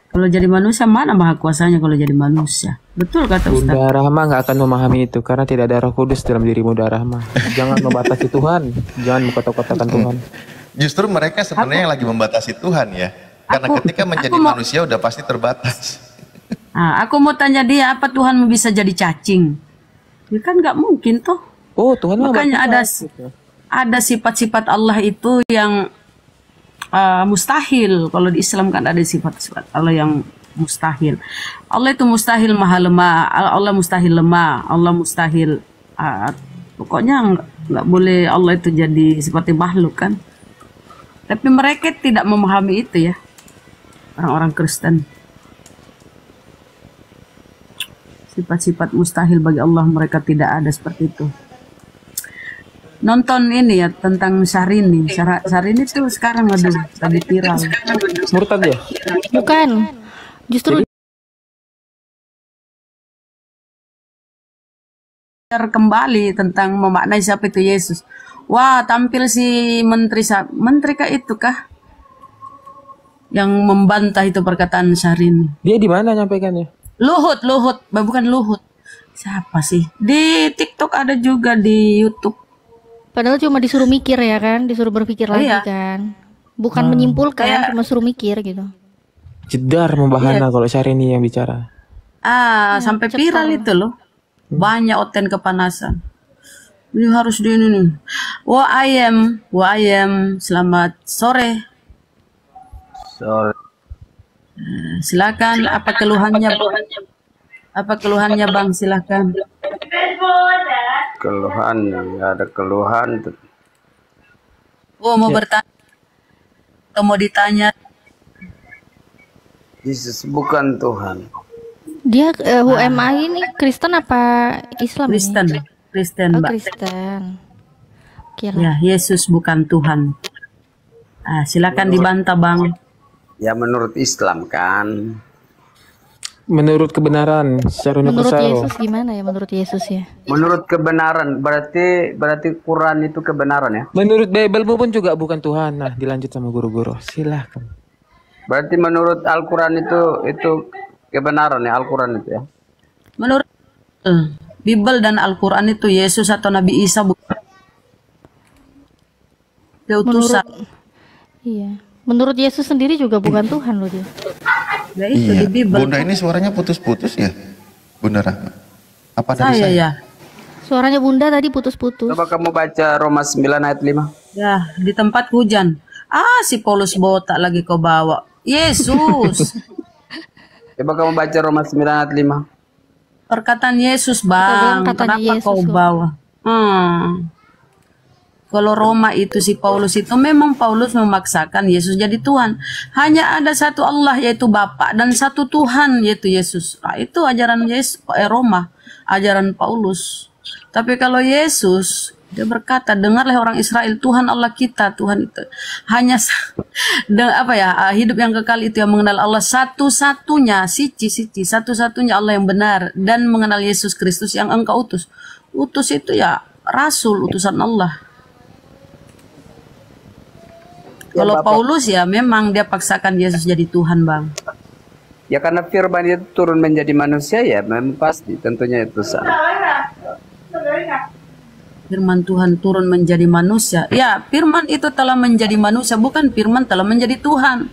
Kalau jadi manusia mana maha kuasanya kalau jadi manusia? Betul kata Ustaz. Bunda Rahma nggak akan memahami itu karena tidak ada Roh Kudus dalam diri Bunda Rahma. Jangan membatasi Tuhan, jangan mengkotak-kotakan Tuhan. Justru mereka sebenarnya yang lagi membatasi Tuhan ya. Karena ketika menjadi manusia udah pasti terbatas. Nah, aku mau tanya dia, apa Tuhan bisa jadi cacing? Ya kan nggak mungkin toh. Oh, Tuhan makanya ada sifat-sifat Allah itu yang mustahil. Kalau di Islam kan ada sifat-sifat Allah yang mustahil. Allah itu mustahil maha lemah, Allah mustahil lemah, Allah mustahil pokoknya nggak boleh Allah itu jadi seperti makhluk kan. Tapi mereka tidak memahami itu ya, orang-orang Kristen. Sifat-sifat mustahil bagi Allah mereka tidak ada seperti itu. Nonton ini ya tentang Syahrini. Syahrini itu sekarang lagi viral. Murtad ya? Bukan. Justru kembali tentang memaknai siapa itu Yesus. Wah, tampil si menteri kah itu kah? Yang membantah itu perkataan Syahrini. Dia di mana nyampaikannya? Luhut, bukan Luhut. Siapa sih? Di TikTok ada juga, di YouTube. padahal cuma disuruh mikir ya kan, disuruh berpikir lagi kan. Bukan menyimpulkan, cuma suruh mikir gitu. Jedar membahana kalau Syahrini yang bicara. Sampai viral itu loh. Banyak oten kepanasan. Ini harus di ini nih. Wa ayam, selamat sore. Sore. Silakan, apa keluhannya? Apa keluhannya Bang? Silakan. Keluhan, nggak ada keluhan. Oh, mau bertanya atau mau ditanya? Yesus bukan Tuhan. Dia UMA ini Kristen apa Islam? Kristen, Mbak. Kristen. Kira. Ya, Yesus bukan Tuhan. Silakan dibantah, Bang. Ya menurut Islam kan. Menurut kebenaran secara universal. Menurut Yesus gimana ya menurut Yesus ya? Menurut kebenaran berarti Quran itu kebenaran ya? Menurut Bible pun juga bukan Tuhan. Nah, dilanjut sama guru-guru. Silahkan. Berarti menurut Al-Quran itu kebenaran ya, Al-Quran itu ya? Menurut Bible dan Al-Quran itu Yesus atau Nabi Isa bukan utusan. Iya. Menurut Yesus sendiri juga bukan Tuhan loh dia. Ya itu di Bible. Bunda ini suaranya putus-putus ya, Bunda Rahma? Apa dari saya? Ya. Suaranya Bunda tadi putus-putus. Coba kamu baca Roma 9 ayat 5. Ya, di tempat hujan. Si Paulus botak lagi kau bawa. Yesus. Coba kamu baca Roma 9 ayat 5. Perkataan Yesus, Bang. Kenapa Yesus kau bawa? Kalau Roma itu si Paulus itu memang Paulus memaksakan Yesus jadi Tuhan. Hanya ada satu Allah yaitu Bapa dan satu Tuhan yaitu Yesus. Itu ajaran Roma, ajaran Paulus. Tapi kalau Yesus dia berkata, dengarlah orang Israel, Tuhan Allah kita, Tuhan itu hanya hidup yang kekal itu yang mengenal Allah satu-satunya, satu-satunya Allah yang benar dan mengenal Yesus Kristus yang engkau utus. Utus itu ya Rasul, utusan Allah. Kalau Paulus ya memang dia paksakan Yesus jadi Tuhan, Bang. Ya karena firman itu turun menjadi manusia ya memang pasti tentunya itu sama. Firman Tuhan turun menjadi manusia. Ya, firman itu telah menjadi manusia, bukan firman telah menjadi Tuhan.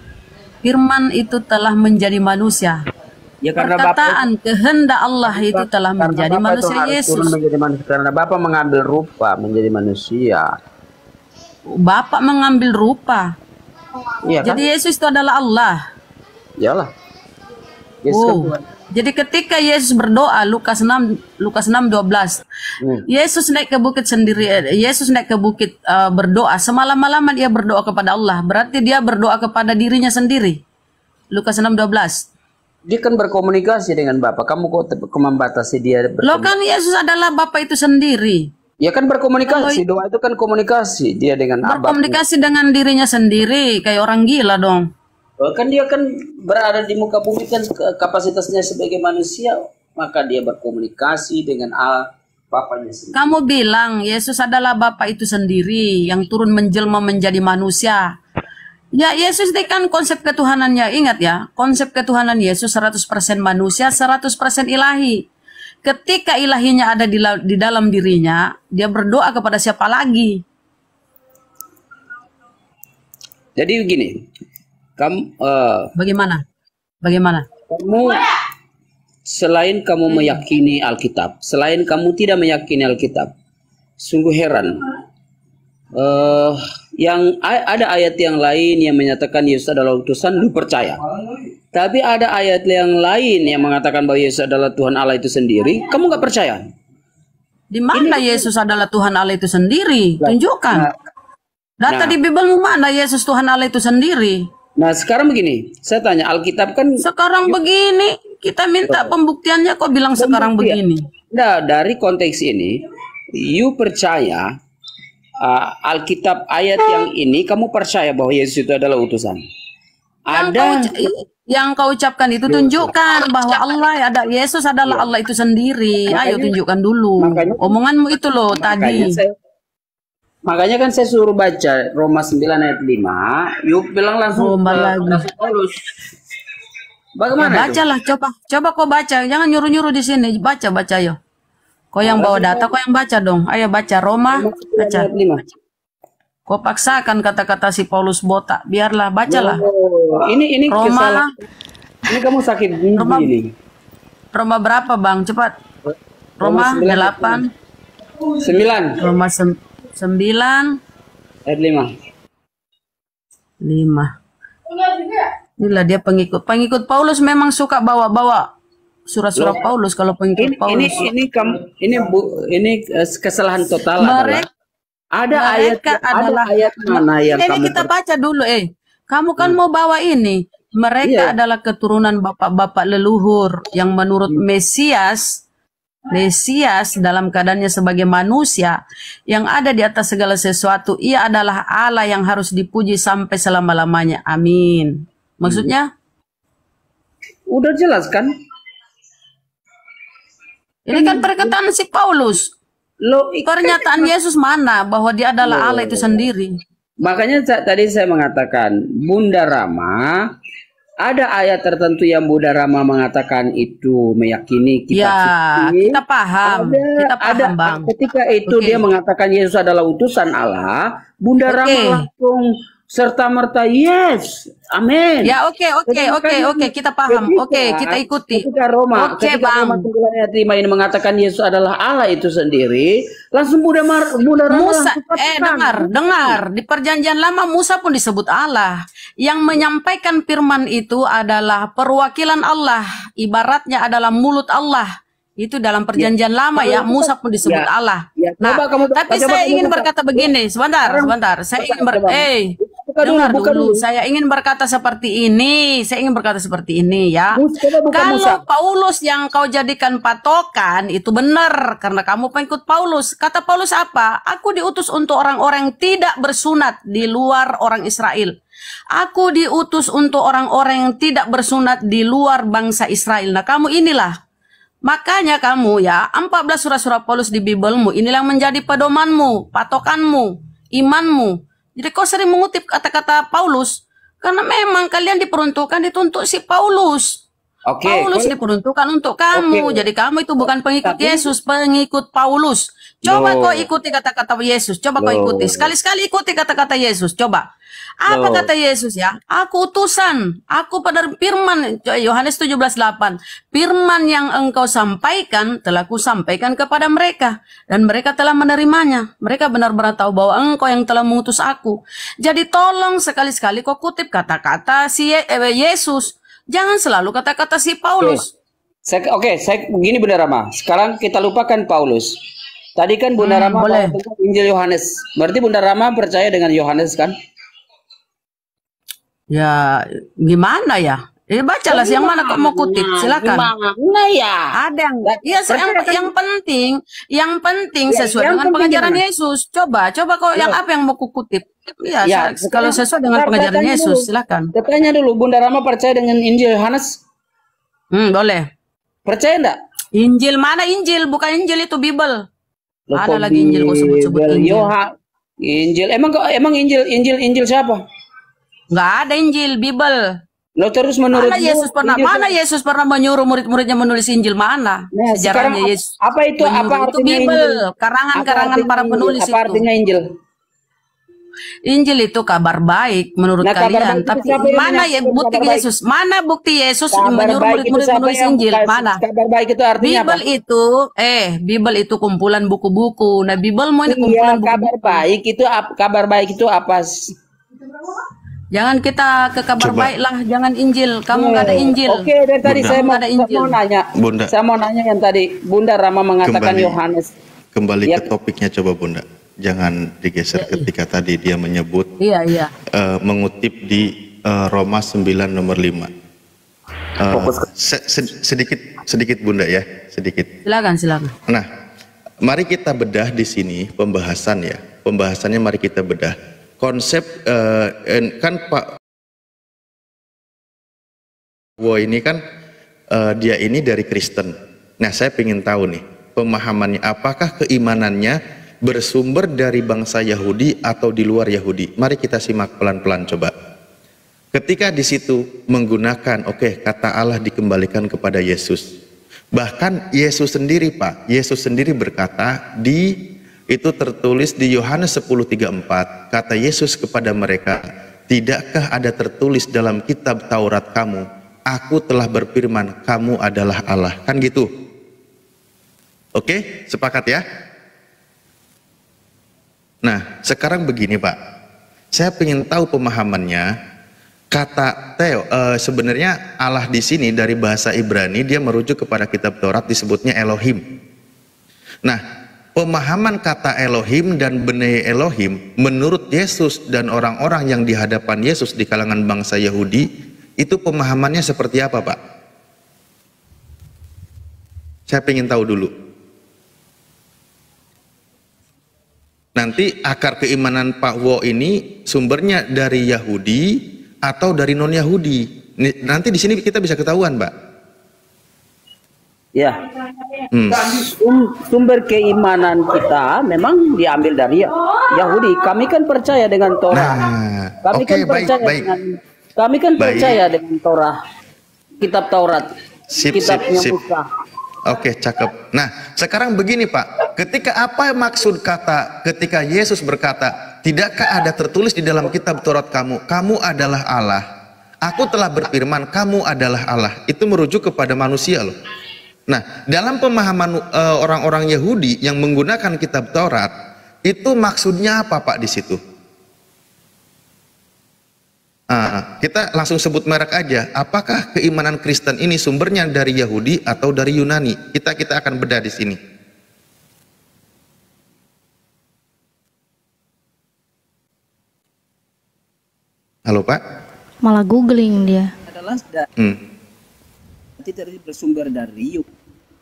Firman itu telah menjadi manusia. Ya karena perkataan kehendak Allah itu telah menjadi manusia Yesus. Karena Bapa mengambil rupa menjadi manusia. Bapak mengambil rupa. Iya, jadi kan? Yesus itu adalah Allah. Iyalah. Jadi ketika Yesus berdoa Lukas 6:12. Yesus naik ke bukit sendiri. Yesus naik ke bukit berdoa. Semalam-malaman dia berdoa kepada Allah. Berarti dia berdoa kepada dirinya sendiri. Lukas 6:12. Dia kan berkomunikasi dengan Bapa. Kamu kok membatasi dia? Loh kan Yesus adalah Bapa itu sendiri. Ya kan berkomunikasi, doa itu kan komunikasi dia dengan berkomunikasi dengan dirinya sendiri, kayak orang gila dong. Kan dia kan berada di muka bumi kan kapasitasnya sebagai manusia, maka dia berkomunikasi dengan Bapanya sendiri. Kamu bilang Yesus adalah Bapa itu sendiri yang turun menjelma menjadi manusia. Ya, Yesus itu kan konsep ketuhanannya, ingat ya, konsep ketuhanan Yesus 100% manusia, 100% ilahi. Ketika ilahinya ada di dalam dirinya, dia berdoa kepada siapa lagi? Jadi begini, kamu Bagaimana? kamu selain kamu meyakini Alkitab, selain kamu tidak meyakini Alkitab, sungguh heran. Yang ada ayat yang lain yang menyatakan Yesus adalah utusan, lu percaya. Tapi ada ayat yang lain yang mengatakan bahwa Yesus adalah Tuhan Allah itu sendiri, kamu nggak percaya. Di mana Yesus adalah Tuhan Allah itu sendiri? Tunjukkan. Data di Bibelmu mana Yesus Tuhan Allah itu sendiri? Nah sekarang begini, saya tanya Alkitab kan. Sekarang begini, kita minta pembuktiannya kok bilang sekarang begini. Nah dari konteks ini, you percaya Alkitab ayat yang ini kamu percaya bahwa Yesus itu adalah utusan. Yang kau ucapkan itu tunjukkan bahwa Allah ada, Yesus adalah Allah itu sendiri. Ayo tunjukkan dulu. Omonganmu itu loh tadi. Makanya kan saya suruh baca Roma 9 ayat 5. Yuk bilang langsung Paulus. Bagaimana? Bacalah, coba kau baca. Jangan nyuruh-nyuruh di sini. Baca yo. Kau yang bawa data, kau yang baca dong. Ayo baca Roma, baca. Kau paksakan kata-kata si Paulus botak. Biarlah, bacalah. Ini Roma. Ini kamu sakit gini. Roma berapa bang? Cepat. Roma 8. 9. Roma 9. Ayat 5. Inilah dia pengikut Paulus, memang suka bawa surat-surat Paulus kalau pengikut Paulus. Ini kesalahan total. Ada ayat mana yang ini kita baca dulu. Kamu kan mau bawa ini. Mereka adalah keturunan bapak-bapak leluhur yang menurut Mesias dalam keadaannya sebagai manusia yang ada di atas segala sesuatu, ia adalah Allah yang harus dipuji sampai selama-lamanya. Amin. Maksudnya? Udah jelas kan? Ini kan perkataan si Paulus. Pernyataan Yesus mana bahwa dia adalah Allah itu sendiri? Makanya tadi saya mengatakan, Bunda Rama, ada ayat tertentu yang Bunda Rama mengatakan itu meyakini kitab suci. Kita paham. Kita paham, Bang. Ketika itu dia mengatakan Yesus adalah utusan Allah, Bunda Rama langsung serta-merta yes, amin. Ya oke, kita paham. Kita ikuti. Ketika Roma 9 ayat 5 ini mengatakan Yesus adalah Allah itu sendiri, langsung Bunda Rama Musa, dengar, di perjanjian lama Musa pun disebut Allah. Yang menyampaikan firman itu adalah perwakilan Allah, ibaratnya adalah mulut Allah. Itu dalam perjanjian lama ya, Musa pun disebut Allah. Tapi saya ingin berkata begini, sebentar. Saya ingin dengar dulu. Saya ingin berkata seperti ini. Ya. Kalau Paulus yang kau jadikan patokan itu benar karena kamu pengikut Paulus. Kata Paulus apa? Aku diutus untuk orang-orang yang tidak bersunat di luar orang Israel. Aku diutus untuk orang-orang yang tidak bersunat di luar bangsa Israel. Nah, kamu inilah. Makanya kamu ya, 14 surat-surat Paulus di Bibelmu, inilah yang menjadi pedomanmu, patokanmu, imanmu. Jadi kau sering mengutip kata-kata Paulus, karena memang kalian diperuntukkan itu untuk si Paulus. Paulus diperuntukkan untuk kamu. Jadi kamu itu bukan pengikut Yesus, pengikut Paulus. Coba kau ikuti kata-kata Yesus. Coba kau ikuti. Sekali-sekali ikuti kata-kata Yesus. Coba. Apa kata Yesus ya? Aku utusan. Aku pada firman. Yohanes 17:8. Firman yang engkau sampaikan telah kusampaikan kepada mereka. Dan mereka telah menerimanya. Mereka benar-benar tahu bahwa engkau yang telah mengutus aku. Jadi tolong sekali-sekali kau kutip kata-kata si Yesus. Jangan selalu kata-kata si Paulus. Saya begini Bunda Rama. Sekarang kita lupakan Paulus. Tadi kan Bunda Rama Injil Yohanes. Berarti Bunda Rama percaya dengan Yohanes kan? Ya, gimana ya? Bacalah yang mana kau mau kutip, silakan. Nah ya. Ada yang penting sesuai dengan pengajaran Yesus. Coba kau yang apa yang mau kutip? Ya, kalau sesuai dengan pengajaran Yesus, silakan. Tanya dulu, Bunda Rama percaya dengan Injil Yohanes? Boleh. Percaya enggak? Injil mana Injil? Bukan Injil itu Bibel. Ada lagi Injil kau sebut-sebut Injil. Injil. Emang Injil siapa? Nggak ada Injil, Bible. Lo terus menurut Mana Yesus pernah menyuruh murid-muridnya menulis Injil? Mana? Nah, Sejarahnya Yesus. Apa itu? Apa itu artinya Bible, Injil? karangan-karangan para penulis itu. Apa artinya Injil? Injil itu kabar baik menurut kalian. Tapi mana ya bukti Yesus? Mana bukti Yesus menyuruh murid-murid menulis Injil? Mana? Kabar baik itu artinya Bible apa? Bible itu kumpulan buku-buku. Nah, Bible mau ini kumpulan buku-buku. Kabar baik itu apa? Jangan kita ke kabar baik lah, jangan Injil. Kamu nggak ada Injil. Oke, dari tadi saya mau nanya. Bunda. Saya mau nanya yang tadi Bunda Rama mengatakan Yohanes. Kembali ke topiknya coba Bunda. Jangan digeser ketika tadi dia menyebut mengutip di Roma 9 nomor 5. Sedikit Bunda ya, sedikit. Silakan. Nah, mari kita bedah di sini pembahasan ya. Pembahasannya mari kita bedah. Konsep kan Pak Wo ini kan dia ini dari Kristen. Nah, saya ingin tahu nih pemahamannya, apakah keimanannya bersumber dari bangsa Yahudi atau di luar Yahudi? Mari kita simak pelan-pelan coba. Ketika di situ menggunakan kata Allah dikembalikan kepada Yesus. Bahkan Yesus sendiri Pak, Yesus sendiri berkata itu tertulis di Yohanes 10:34, kata Yesus kepada mereka, tidakkah ada tertulis dalam kitab Taurat kamu, aku telah berfirman, kamu adalah Allah. Kan gitu. Oke, sepakat ya? Nah, sekarang begini Pak, saya ingin tahu pemahamannya. Kata sebenarnya Allah di sini dari bahasa Ibrani dia merujuk kepada kitab Taurat disebutnya Elohim. Nah, pemahaman kata Elohim dan Bnei Elohim menurut Yesus dan orang-orang yang di hadapan Yesus di kalangan bangsa Yahudi itu pemahamannya seperti apa Pak? Saya ingin tahu dulu. Nanti akar keimanan Pak Wo ini sumbernya dari Yahudi atau dari non Yahudi? Nanti di sini kita bisa ketahuan Pak. Ya. Sumber keimanan kita memang diambil dari Yahudi. Kami kan percaya dengan Torah. Kami kan percaya dengan Torah. Kitab Taurat. Kitabnya Musa. Oke, cakep. Nah, sekarang begini Pak. Apa maksud kata ketika Yesus berkata, tidakkah ada tertulis di dalam kitab Taurat kamu, kamu adalah Allah. Aku telah berfirman, kamu adalah Allah. Itu merujuk kepada manusia loh. Nah, dalam pemahaman orang-orang Yahudi yang menggunakan kitab Taurat, itu maksudnya apa Pak di situ? Kita langsung sebut merek aja. Apakah keimanan Kristen ini sumbernya dari Yahudi atau dari Yunani? Kita akan bedah di sini. Halo Pak? Malah googling dia. Adalah tidak bersumber dari Yahudi.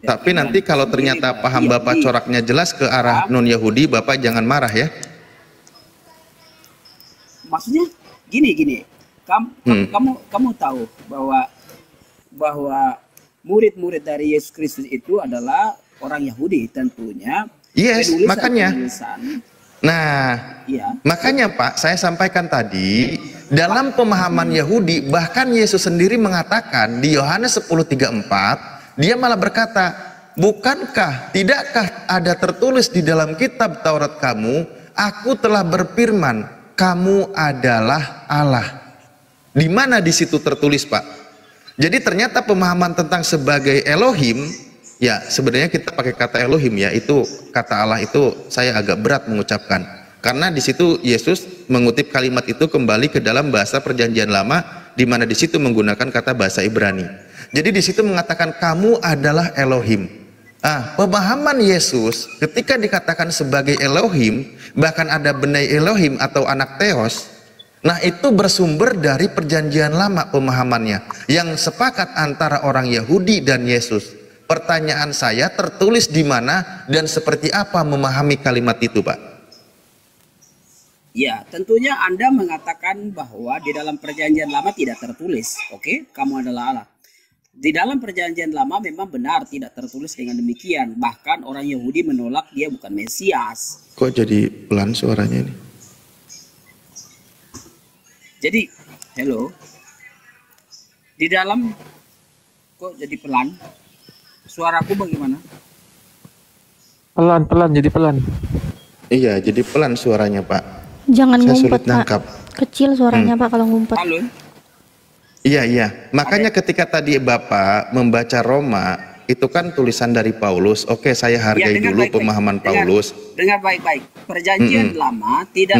Tapi nanti kalau ternyata paham Bapak coraknya jelas ke arah non Yahudi, Bapak jangan marah ya. Maksudnya gini. Kamu tahu bahwa murid-murid dari Yesus Kristus itu adalah orang Yahudi tentunya. Yes, makanya. Makanya Pak, saya sampaikan tadi dalam pemahaman Yahudi, bahkan Yesus sendiri mengatakan di Yohanes 10:34, dia malah berkata, tidakkah ada tertulis di dalam kitab Taurat kamu, aku telah berfirman, kamu adalah Allah. Di mana di situ tertulis Pak? Jadi ternyata pemahaman tentang sebagai Elohim, ya sebenarnya kita pakai kata Elohim ya, itu kata Allah itu saya agak berat mengucapkan. Karena di situ Yesus mengutip kalimat itu kembali ke dalam bahasa Perjanjian Lama, di mana di situ menggunakan kata bahasa Ibrani. Jadi di situ mengatakan kamu adalah Elohim. Pemahaman Yesus ketika dikatakan sebagai Elohim, bahkan ada Bnei Elohim atau anak Theos. Nah, itu bersumber dari Perjanjian Lama pemahamannya yang sepakat antara orang Yahudi dan Yesus. Pertanyaan saya, tertulis di mana dan seperti apa memahami kalimat itu, Pak? Ya, tentunya Anda mengatakan bahwa di dalam Perjanjian Lama tidak tertulis, oke, kamu adalah Allah. Di dalam Perjanjian Lama memang benar tidak tertulis dengan demikian. Bahkan orang Yahudi menolak dia bukan Mesias. Kok jadi pelan suaranya ini? Jadi Hello. Di dalam kok jadi pelan? Suaraku bagaimana? Pelan-pelan jadi pelan. Iya, jadi pelan suaranya, Pak. Jangan Saya ngumpet, sulit nangkap. Pak. Kecil suaranya, Pak, kalau ngumpet. Halo. Iya. Makanya ketika tadi Bapak membaca Roma, itu kan tulisan dari Paulus. Oke, saya hargai dengar dulu baik-baik. pemahaman Paulus. Dengar baik-baik. Perjanjian lama tidak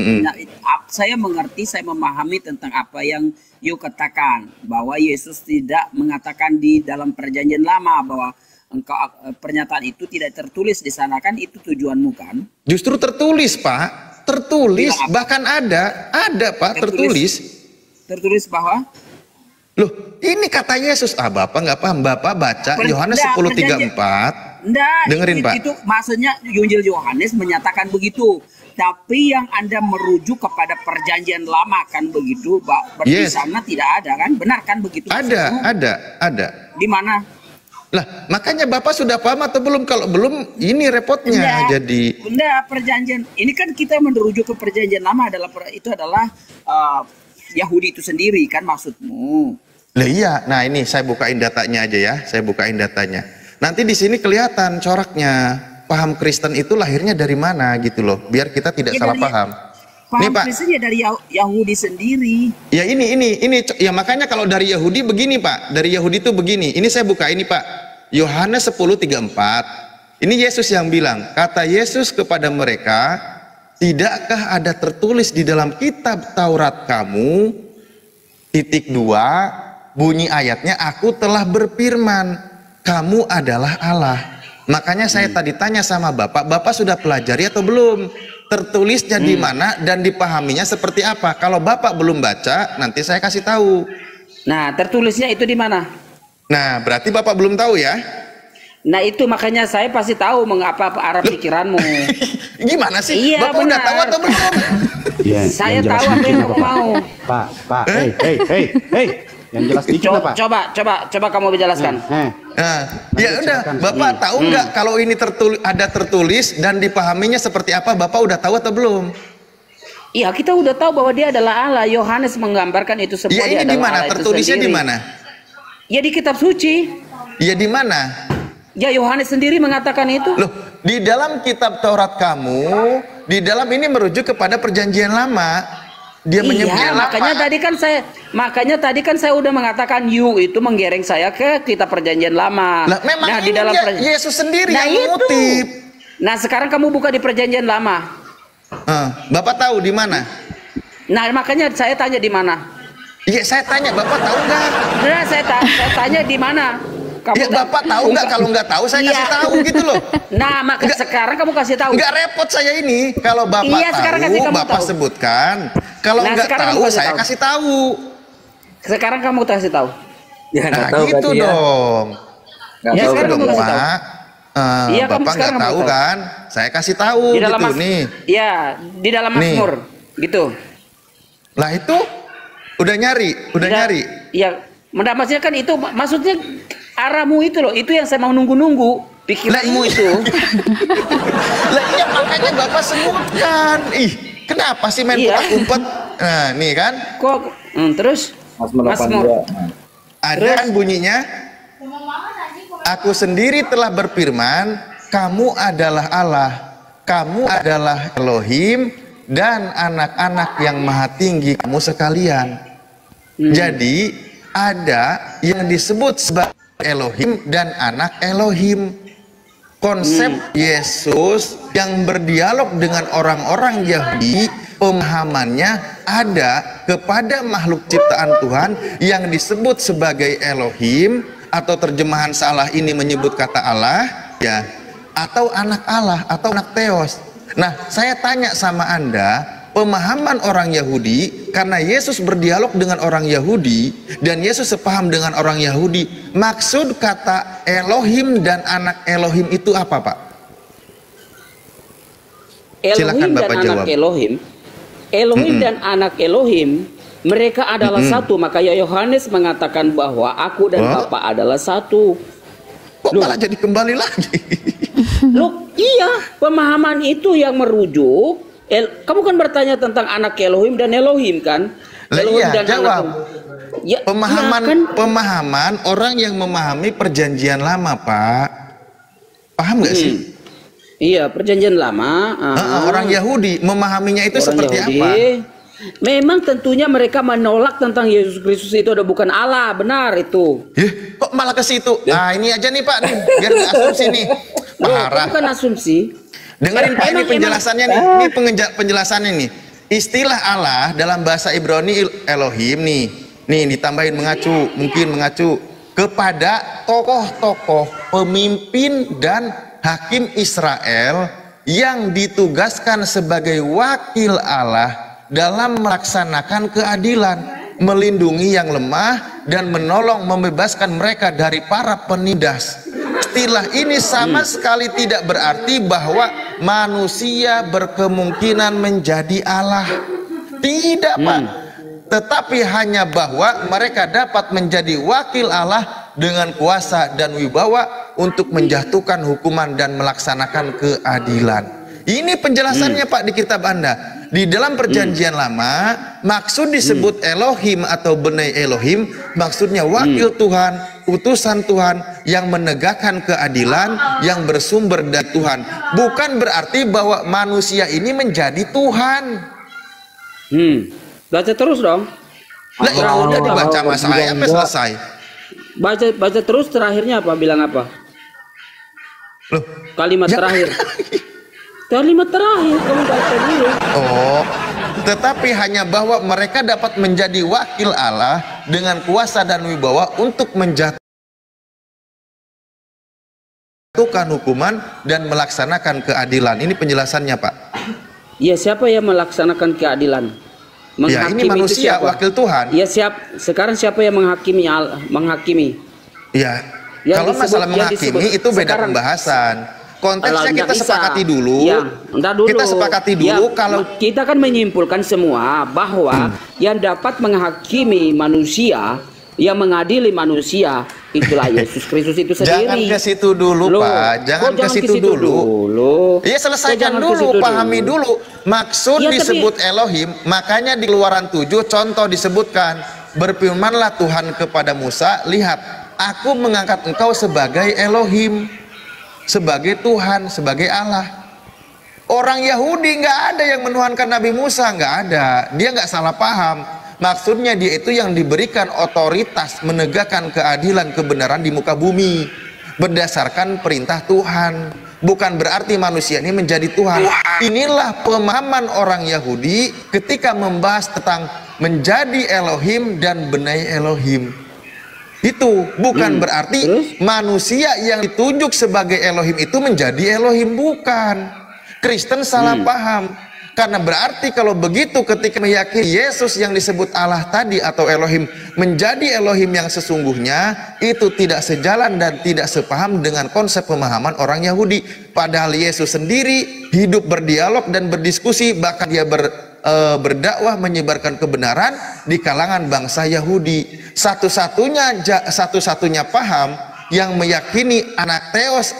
saya mengerti, saya memahami tentang apa yang you katakan, bahwa Yesus tidak mengatakan di dalam perjanjian lama bahwa engkau pernyataan itu tidak tertulis di sana, kan itu tujuanmu kan? Justru tertulis, Pak. Tertulis, bahkan ada Pak, tertulis. Tertulis bahwa Loh, ini kata Yesus. Bapak nggak paham. Bapak baca Yohanes 10:34. Dengerin, Pak. Itu maksudnya Injil Yohanes menyatakan begitu. Tapi yang Anda merujuk kepada perjanjian lama kan begitu, berarti Yes. sana tidak ada kan? Benar kan begitu? Ada. Di mana? Lah, makanya Bapak sudah paham atau belum? Kalau belum, ini repotnya. Jadi Perjanjian. Ini kan kita merujuk ke perjanjian lama itu adalah Yahudi itu sendiri kan maksudmu? Lah iya. Nah, ini saya bukain datanya aja ya. Saya bukain datanya. Nanti di sini kelihatan coraknya. Paham Kristen itu lahirnya dari mana gitu loh. Biar kita tidak salah paham. Paham Nih, Pak. Kristen ya dari Yahudi sendiri. Ya ini ya makanya kalau dari Yahudi begini, Pak. Dari Yahudi itu begini. Ini saya buka ini, Pak. Yohanes 10:34. Ini Yesus yang bilang, kata Yesus kepada mereka, tidakkah ada tertulis di dalam kitab Taurat kamu? (2) Bunyi ayatnya, aku telah berfirman, kamu adalah Allah. Makanya saya tadi tanya sama Bapak, Bapak sudah pelajari atau belum? Tertulisnya di mana dan dipahaminya seperti apa? Kalau Bapak belum baca, nanti saya kasih tahu. Nah, tertulisnya itu di mana? Nah, berarti Bapak belum tahu ya? Nah, itu makanya saya pasti tahu mengapa arah pikiranmu. Gimana sih? Iya, Bapak udah benar. tahu atau belum? Ya, Saya tahu apa yang aku mau. Pak, hey, yang jelas dikit lah, Pak. Coba kamu jelaskan. Nah, ya udah, Bapak tahu nggak kalau ini ada tertulis dan dipahaminya seperti apa? Bapak udah tahu atau belum? Iya, kita udah tahu bahwa dia adalah Allah. Yohanes menggambarkan itu semua. Ya ini di mana? Tertulisnya di mana? Ya di kitab suci. Ya di mana? Ya Yohanes sendiri mengatakan itu. Loh, di dalam kitab Taurat kamu, di dalam ini merujuk kepada perjanjian lama. Dia menyebutnya makanya tadi kan saya udah mengatakan you itu menggereng saya ke kitab perjanjian lama. Lah, memang nah, ini di dalam Yesus sendiri yang itu. mengutip. Nah, sekarang kamu buka di perjanjian lama. Bapak tahu di mana? Nah, makanya saya tanya di mana? Iya, saya tanya, Bapak tahu nggak? Nah, saya tanya di mana? Kamu Ya, Bapak tahu nggak? Kalau nggak tahu, saya kasih tahu gitu loh. Nah, maka sekarang kamu kasih tahu. Nggak repot saya ini. Kalau Bapak tahu, Bapak sebutkan. Kalau nggak tahu, saya kasih tahu. Sekarang kamu kasih tahu. Ya, nah, gitu dong. Ya, sekarang kamu kasih tahu. Iya, Bapak nggak tahu kan? Saya kasih tahu di dalam gitu nih. Iya, di dalam Mazmur gitu. Lah itu udah nyari. Iya, maksudnya kan itu maksudnya arahmu itu loh, itu yang saya mau nunggu pikiranmu itu. Lah iya, makanya Bapak sebutkan. Kenapa sih main umpet? Nah, nih kan? Kok terus Mazmur. Ada kan bunyinya? Aku sendiri telah berfirman, kamu adalah Allah, kamu adalah Elohim dan anak-anak yang maha tinggi kamu sekalian. Jadi ada yang disebut sebagai Elohim dan anak Elohim. Konsep Yesus yang berdialog dengan orang-orang Yahudi, pemahamannya ada kepada makhluk ciptaan Tuhan yang disebut sebagai Elohim, atau terjemahan salah ini menyebut kata Allah, ya, atau anak Allah atau anak Theos. Nah, saya tanya sama Anda, pemahaman orang Yahudi, karena Yesus berdialog dengan orang Yahudi dan Yesus sepaham dengan orang Yahudi, maksud kata Elohim dan anak Elohim itu apa, Pak? Silakan Bapak jawab. Elohim dan anak Elohim, mereka adalah satu. Maka Yohanes mengatakan bahwa aku dan Bapa adalah satu. Kok malah jadi kembali lagi? Loh, iya, pemahaman itu yang merujuk. Kamu kan bertanya tentang anak Elohim dan Elohim kan? Iya, dan jawab. Ya, Pemahaman ya kan? pemahaman orang yang memahami perjanjian lama, Pak. Paham nggak sih? Iya, perjanjian lama. Orang Yahudi memahaminya itu Orang seperti Yahudi, apa? memang tentunya mereka menolak tentang Yesus Kristus itu ada bukan Allah, benar itu. Kok malah ke situ? Nah, ini aja nih Pak, nih, biar nggak asumsi nih. Loh, Parah. bukan asumsi. Dengerin Pak, ini Emang- penjelasannya nih. Ini penjelasannya nih. Istilah Allah dalam bahasa Ibrani Elohim nih. Nih ditambahin mungkin mengacu kepada tokoh-tokoh pemimpin dan hakim Israel yang ditugaskan sebagai wakil Allah dalam melaksanakan keadilan, melindungi yang lemah dan menolong membebaskan mereka dari para penindas. Istilah ini sama sekali tidak berarti bahwa manusia berkemungkinan menjadi Allah. Tidak, Pak. Tetapi hanya bahwa mereka dapat menjadi wakil Allah dengan kuasa dan wibawa untuk menjatuhkan hukuman dan melaksanakan keadilan. Ini penjelasannya Pak di kitab Anda. Di dalam perjanjian lama, maksud disebut Elohim atau Benai Elohim, maksudnya wakil Tuhan, utusan Tuhan yang menegakkan keadilan yang bersumber dari Tuhan. Bukan berarti bahwa manusia ini menjadi Tuhan. Baca terus dong. Lah ya udah dibaca sama saya sampai selesai. Baca terus terakhirnya apa? Bilang apa? Loh, Kalimat terakhir. Kalimat terakhir kamu baca dulu. oh, tetapi hanya bahwa mereka dapat menjadi wakil Allah dengan kuasa dan wibawa untuk menjatuhkan hukuman dan melaksanakan keadilan. Ini penjelasannya, Pak. Ya, siapa yang melaksanakan keadilan? Ya, ini Menghakimi itu manusia, siapa? wakil Tuhan. Ya, sekarang siapa yang menghakimi? Ya, Yang kalau disebut- masalah yang menghakimi disebut itu beda sekarang. pembahasan. Konteksnya Kalau kita nggak bisa. sepakati dulu. Ya, ntar dulu. Kita sepakati dulu kalau kita kan menyimpulkan semua bahwa yang dapat menghakimi manusia, yang mengadili manusia itulah Yesus Kristus itu sendiri. jangan ke situ dulu, Loh, Pak. Jangan kok ke situ dulu. Iya, Kok selesaikan jangan ke dulu, situ pahami dulu. Maksud Ya, tapi- disebut Elohim, makanya di Keluaran 7 contoh disebutkan, berfirmanlah Tuhan kepada Musa, lihat, aku mengangkat engkau sebagai Elohim, sebagai Tuhan, sebagai Allah. Orang Yahudi nggak ada yang menuhankan Nabi Musa, nggak ada. Dia nggak salah paham. Maksudnya dia itu yang diberikan otoritas menegakkan keadilan kebenaran di muka bumi berdasarkan perintah Tuhan. Bukan berarti manusia ini menjadi Tuhan. Inilah pemahaman orang Yahudi ketika membahas tentang menjadi Elohim dan Benai Elohim. Itu bukan berarti manusia yang ditunjuk sebagai Elohim itu menjadi Elohim, bukan. Kristen salah paham. Karena berarti kalau begitu ketika meyakini Yesus yang disebut Allah tadi atau Elohim menjadi Elohim yang sesungguhnya, itu tidak sejalan dan tidak sepaham dengan konsep pemahaman orang Yahudi. Padahal Yesus sendiri hidup berdialog dan berdiskusi, bahkan dia berdakwah menyebarkan kebenaran di kalangan bangsa Yahudi. Satu-satunya paham yang meyakini anak Theos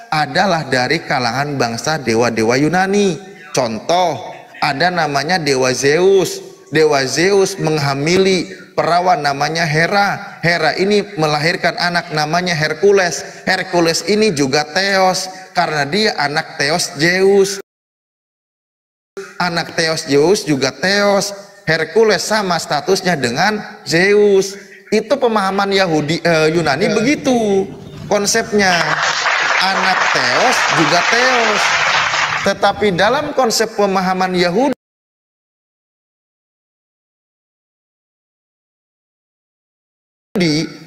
adalah dari kalangan bangsa dewa-dewa Yunani. Contoh, ada namanya dewa Zeus. Dewa Zeus menghamili perawan namanya Hera. Hera ini melahirkan anak namanya Hercules. Hercules ini juga Theos karena dia anak Theos Zeus. Anak Theos Zeus juga Theos. Hercules sama statusnya dengan Zeus. Itu pemahaman Yunani begitu konsepnya. Anak Theos juga Theos. Tetapi dalam konsep pemahaman Yahudi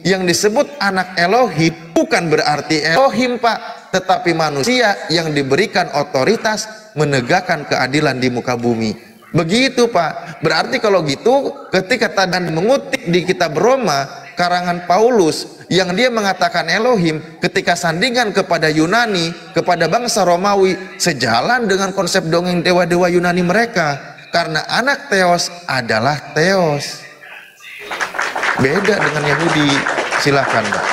yang disebut anak Elohim bukan berarti Elohim, Pak, tetapi manusia yang diberikan otoritas menegakkan keadilan di muka bumi. Begitu, Pak. Berarti kalau gitu ketika tadi mengutip di kitab Roma karangan Paulus yang dia mengatakan Elohim, ketika sandingan kepada Yunani, kepada bangsa Romawi, sejalan dengan konsep dongeng dewa-dewa Yunani mereka. Karena anak Theos adalah Theos. Beda dengan Yahudi. Silakan, Pak.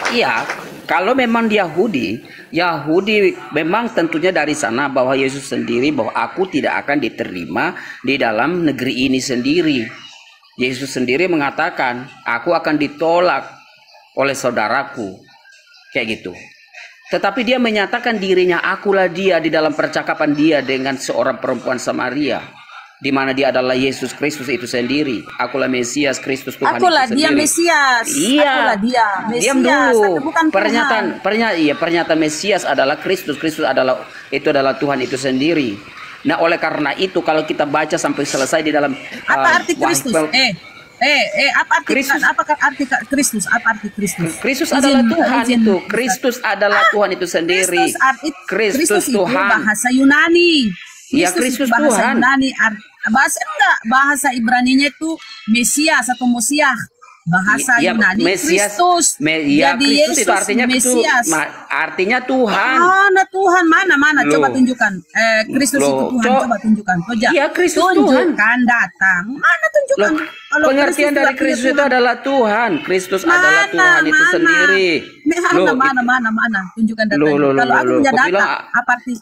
Iya, kalau memang Yahudi Yahudi memang tentunya dari sana bahwa Yesus sendiri bahwa aku tidak akan diterima di dalam negeri ini sendiri. Yesus sendiri mengatakan, aku akan ditolak oleh saudaraku. Kayak gitu. Tetapi dia menyatakan dirinya, akulah dia di dalam percakapan dia dengan seorang perempuan Samaria. Di mana dia adalah Yesus Kristus itu sendiri. Akulah Mesias, Kristus Tuhan Akulah itu dia sendiri. Mesias. Iya. Akulah dia Mesias. Diam dulu. Aku bukan Pernyataan Mesias adalah Kristus. Kristus adalah Tuhan itu sendiri. Nah, oleh karena itu kalau kita baca sampai selesai di dalam apa arti Kristus? Apa arti Kristus? apakah arti Kristus? Apa arti Kristus? Kristus adalah Tuhan itu. Kristus adalah Tuhan itu sendiri. Kristus itu Tuhan. bahasa Yunani. Ya, Kristus bahasa Tuhan. Yunani, bahasa Ibraninya itu Mesias atau Mosiah. Bahasa Yunani Mesias, Kristus. Jadi Kristus Yesus itu artinya Mesias. artinya Tuhan. Mana Tuhan? Mana? Loh. Coba tunjukkan. Kristus itu Loh, Tuhan. Coba tunjukkan. Iya, Kristus tunjukkan datang. Mana tunjukkan? Loh, pengertian dari Kristus itu adalah Tuhan. Kristus adalah Tuhan itu sendiri. Mana? Tunjukkan datang. Kalau aku punya data, apa arti?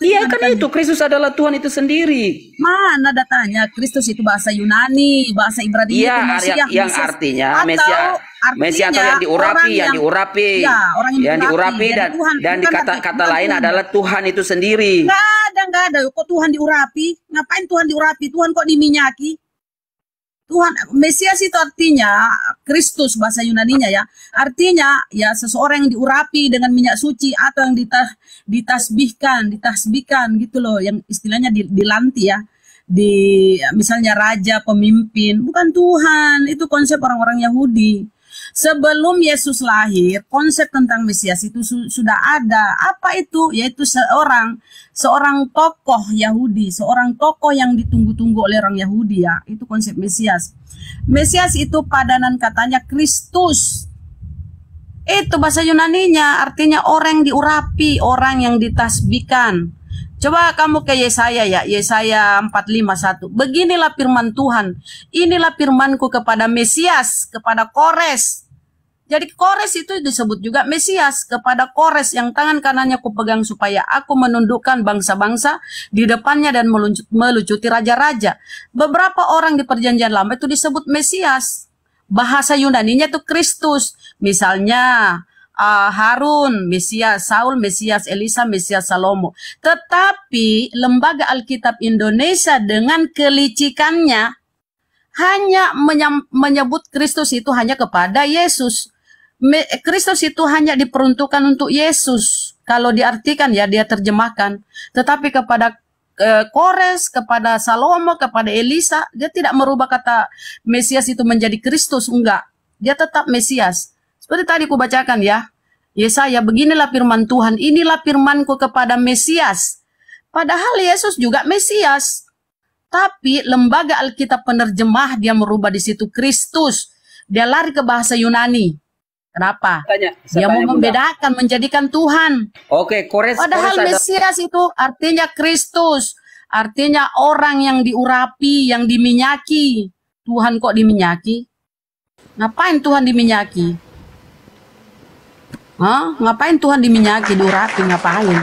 Iya kan itu, Kristus adalah Tuhan itu sendiri. Mana datanya? Kristus itu bahasa Yunani, bahasa Ibrani itu Iya, yang artinya Mesias atau yang diurapi, yang diurapi dan di kata lain adalah Tuhan itu sendiri. Nggak ada. Kok Tuhan diurapi? Ngapain Tuhan diurapi? Tuhan kok diminyaki? Tuhan Mesias itu artinya Kristus bahasa Yunaninya ya. Artinya ya seseorang yang diurapi dengan minyak suci atau yang ditasbihkan gitu loh, yang istilahnya dilanti ya. Misalnya raja, pemimpin, bukan Tuhan. Itu konsep orang-orang Yahudi. Sebelum Yesus lahir, konsep tentang Mesias itu sudah ada. Apa itu? Yaitu seorang tokoh Yahudi, seorang tokoh yang ditunggu-tunggu oleh orang Yahudi ya. Itu konsep Mesias. Mesias itu padanan katanya Kristus. Itu bahasa Yunaninya, artinya orang yang diurapi, orang yang ditasbihkan. Coba kamu ke Yesaya ya, Yesaya 45:1. Beginilah firman Tuhan. Inilah firmanku kepada Mesias, kepada Kores. Jadi Kores itu disebut juga Mesias, kepada Kores yang tangan kanannya kupegang supaya aku menundukkan bangsa-bangsa di depannya dan melucuti raja-raja. Beberapa orang di Perjanjian Lama itu disebut Mesias. Bahasa Yunaninya itu Kristus. Misalnya Harun, Mesias, Saul, Mesias, Elisa, Mesias, Salomo. Tetapi lembaga Alkitab Indonesia dengan kelicikannya hanya menyebut Kristus itu hanya kepada Yesus. Kristus itu hanya diperuntukkan untuk Yesus. Kalau diartikan ya, dia terjemahkan. Tetapi kepada Kores, kepada Salomo, kepada Elisa, dia tidak merubah kata Mesias itu menjadi Kristus, enggak. Dia tetap Mesias. Seperti tadi ku bacakan ya. Yesaya, beginilah firman Tuhan, inilah firmanku kepada Mesias. Padahal Yesus juga Mesias. Tapi lembaga Alkitab penerjemah dia merubah di situ Kristus. Dia lari ke bahasa Yunani. Kenapa? Dia mau membedakan, menjadikan Tuhan. Oke, padahal Mesias itu artinya Kristus. Artinya orang yang diurapi, yang diminyaki. Tuhan kok diminyaki? Ngapain Tuhan diminyaki? Ngapain Tuhan diminyaki, diurapi, ngapain?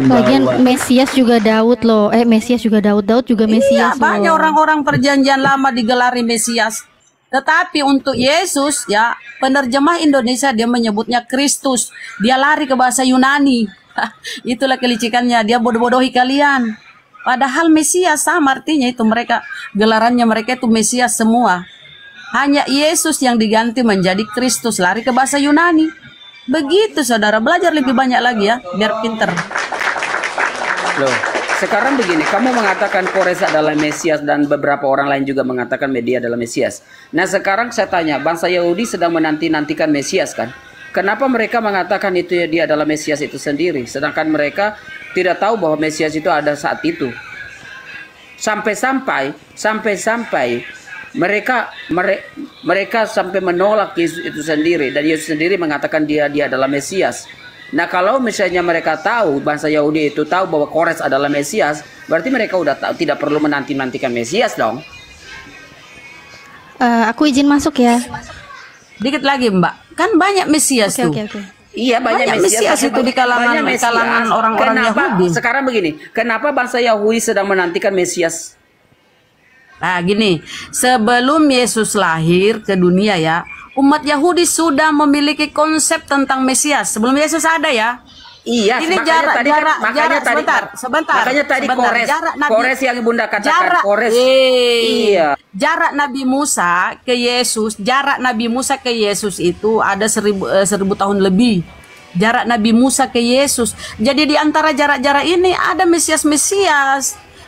Bagian Mesias juga Daud loh. Mesias juga Daud juga Mesias. Iya, banyak orang-orang Perjanjian Lama digelari Mesias. Tetapi untuk Yesus ya, penerjemah Indonesia dia menyebutnya Kristus. Dia lari ke bahasa Yunani. Itulah kelicikannya, dia bodoh-bodohi kalian. Padahal Mesias sama artinya itu, mereka gelarannya mereka itu Mesias semua. Hanya Yesus yang diganti menjadi Kristus, lari ke bahasa Yunani. Begitu saudara, belajar lebih banyak lagi ya, biar pinter. Loh, sekarang begini, kamu mengatakan Kores adalah Mesias dan beberapa orang lain juga mengatakan media adalah Mesias. Nah sekarang saya tanya, bangsa Yahudi sedang menanti-nantikan Mesias kan? Kenapa mereka mengatakan itu dia adalah Mesias itu sendiri, sedangkan mereka tidak tahu bahwa Mesias itu ada saat itu? Sampai-sampai mereka sampai menolak Yesus itu sendiri, dan Yesus sendiri mengatakan dia adalah Mesias. Nah kalau misalnya mereka tahu, bangsa Yahudi itu tahu bahwa Kores adalah Mesias, berarti mereka udah tahu, tidak perlu menanti-nantikan Mesias dong. Aku izin masuk ya. Dikit lagi Mbak, kan banyak Mesias tuh. Oke. Iya, banyak Mesias itu di kalangan orang-orang Yahudi. Sekarang begini, kenapa bangsa Yahudi sedang menantikan Mesias? Nah gini, sebelum Yesus lahir ke dunia ya, umat Yahudi sudah memiliki konsep tentang Mesias. Sebelum Yesus ada ya. Iya, ini sebentar. Makanya tadi Kores yang Bunda katakan, Kores. Iya. Jarak Nabi Musa ke Yesus itu ada 1000 tahun lebih. Jarak Nabi Musa ke Yesus. Jadi di antara jarak-jarak ini ada Mesias.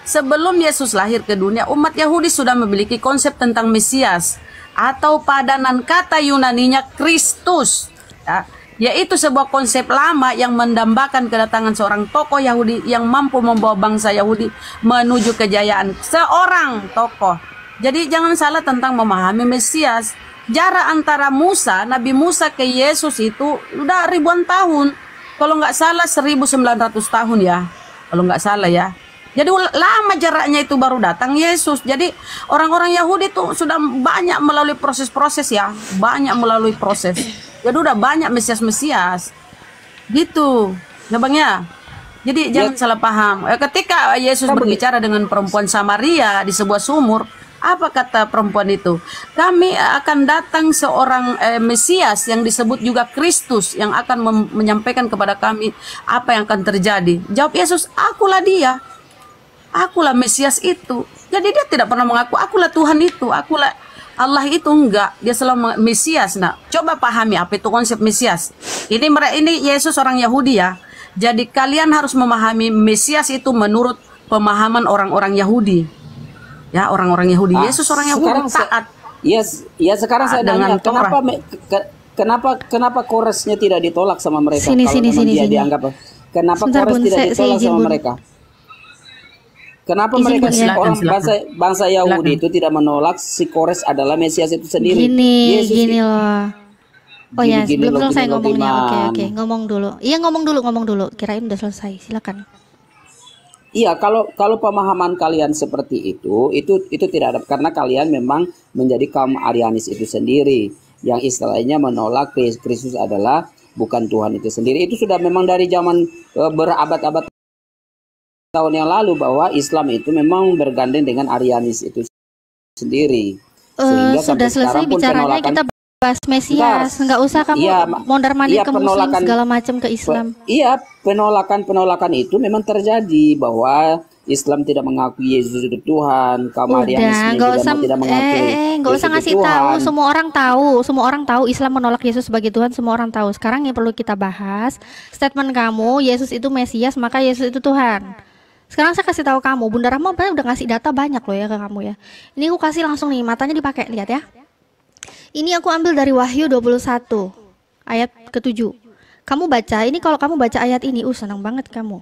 Sebelum Yesus lahir ke dunia, umat Yahudi sudah memiliki konsep tentang Mesias atau padanan kata Yunaninya Kristus. Ya. Yaitu sebuah konsep lama yang mendambakan kedatangan seorang tokoh Yahudi yang mampu membawa bangsa Yahudi menuju kejayaan. Seorang tokoh. Jadi jangan salah tentang memahami Mesias. Jarak antara Nabi Musa ke Yesus itu udah ribuan tahun. Kalau nggak salah 1900 tahun ya. Kalau nggak salah ya. Jadi lama jaraknya itu baru datang Yesus. Jadi orang-orang Yahudi itu sudah banyak melalui proses-proses ya. Banyak melalui proses. Jadi udah banyak Mesias gitu ya Bang ya. Jadi jangan salah paham. Ketika Yesus berbicara dengan perempuan Samaria di sebuah sumur, apa kata perempuan itu? Kami akan datang seorang Mesias yang disebut juga Kristus yang akan menyampaikan kepada kami apa yang akan terjadi. Jawab Yesus, akulah dia. Akulah Mesias itu. Jadi dia tidak pernah mengaku akulah Tuhan itu, akulah Allah itu. Enggak, dia selalu Mesias. Nah, coba pahami apa itu konsep Mesias. Ini Yesus orang Yahudi ya. Jadi kalian harus memahami Mesias itu menurut pemahaman orang-orang Yahudi. Ya, orang-orang Yahudi. Yesus orang Yahudi taat. Sekarang saya tanya, kenapa Koresnya tidak ditolak sama mereka? Sini. Dianggap, kenapa Kores tidak ditolak sama mereka? Kenapa mereka orang bangsa Yahudi itu tidak menolak si Kores adalah Mesias itu sendiri? Gini loh. Oh ya, belum selesai ngomongnya. Oke, ngomong dulu. Iya, ngomong dulu. Kirain udah selesai. Silakan. Iya, kalau pemahaman kalian seperti itu tidak ada, karena kalian memang menjadi kaum Arianis itu sendiri yang istilahnya menolak Kristus adalah bukan Tuhan itu sendiri. Itu sudah memang dari zaman berabad-abad tahun yang lalu bahwa Islam itu memang bergandeng dengan Arianis itu sendiri. Sehingga sudah selesai bicaranya, kita bahas Mesias. Nggak usah kamu mondar-mandir ke Muslim segala macam ke Islam. Iya, penolakan itu memang terjadi bahwa Islam tidak mengakui Yesus itu Tuhan, kaum Arianis juga tidak mengakui. Nggak usah ngasih tahu, semua orang tahu Islam menolak Yesus sebagai Tuhan, semua orang tahu. Sekarang yang perlu kita bahas statement kamu, Yesus itu Mesias, maka Yesus itu Tuhan. Sekarang saya kasih tahu kamu, Bunda Rahma udah ngasih data banyak loh ya ke kamu ya. Ini aku kasih langsung nih, matanya dipakai, lihat ya. Ini aku ambil dari Wahyu 21 ayat ke-7. Kamu baca, ini kalau kamu baca ayat ini, senang banget kamu.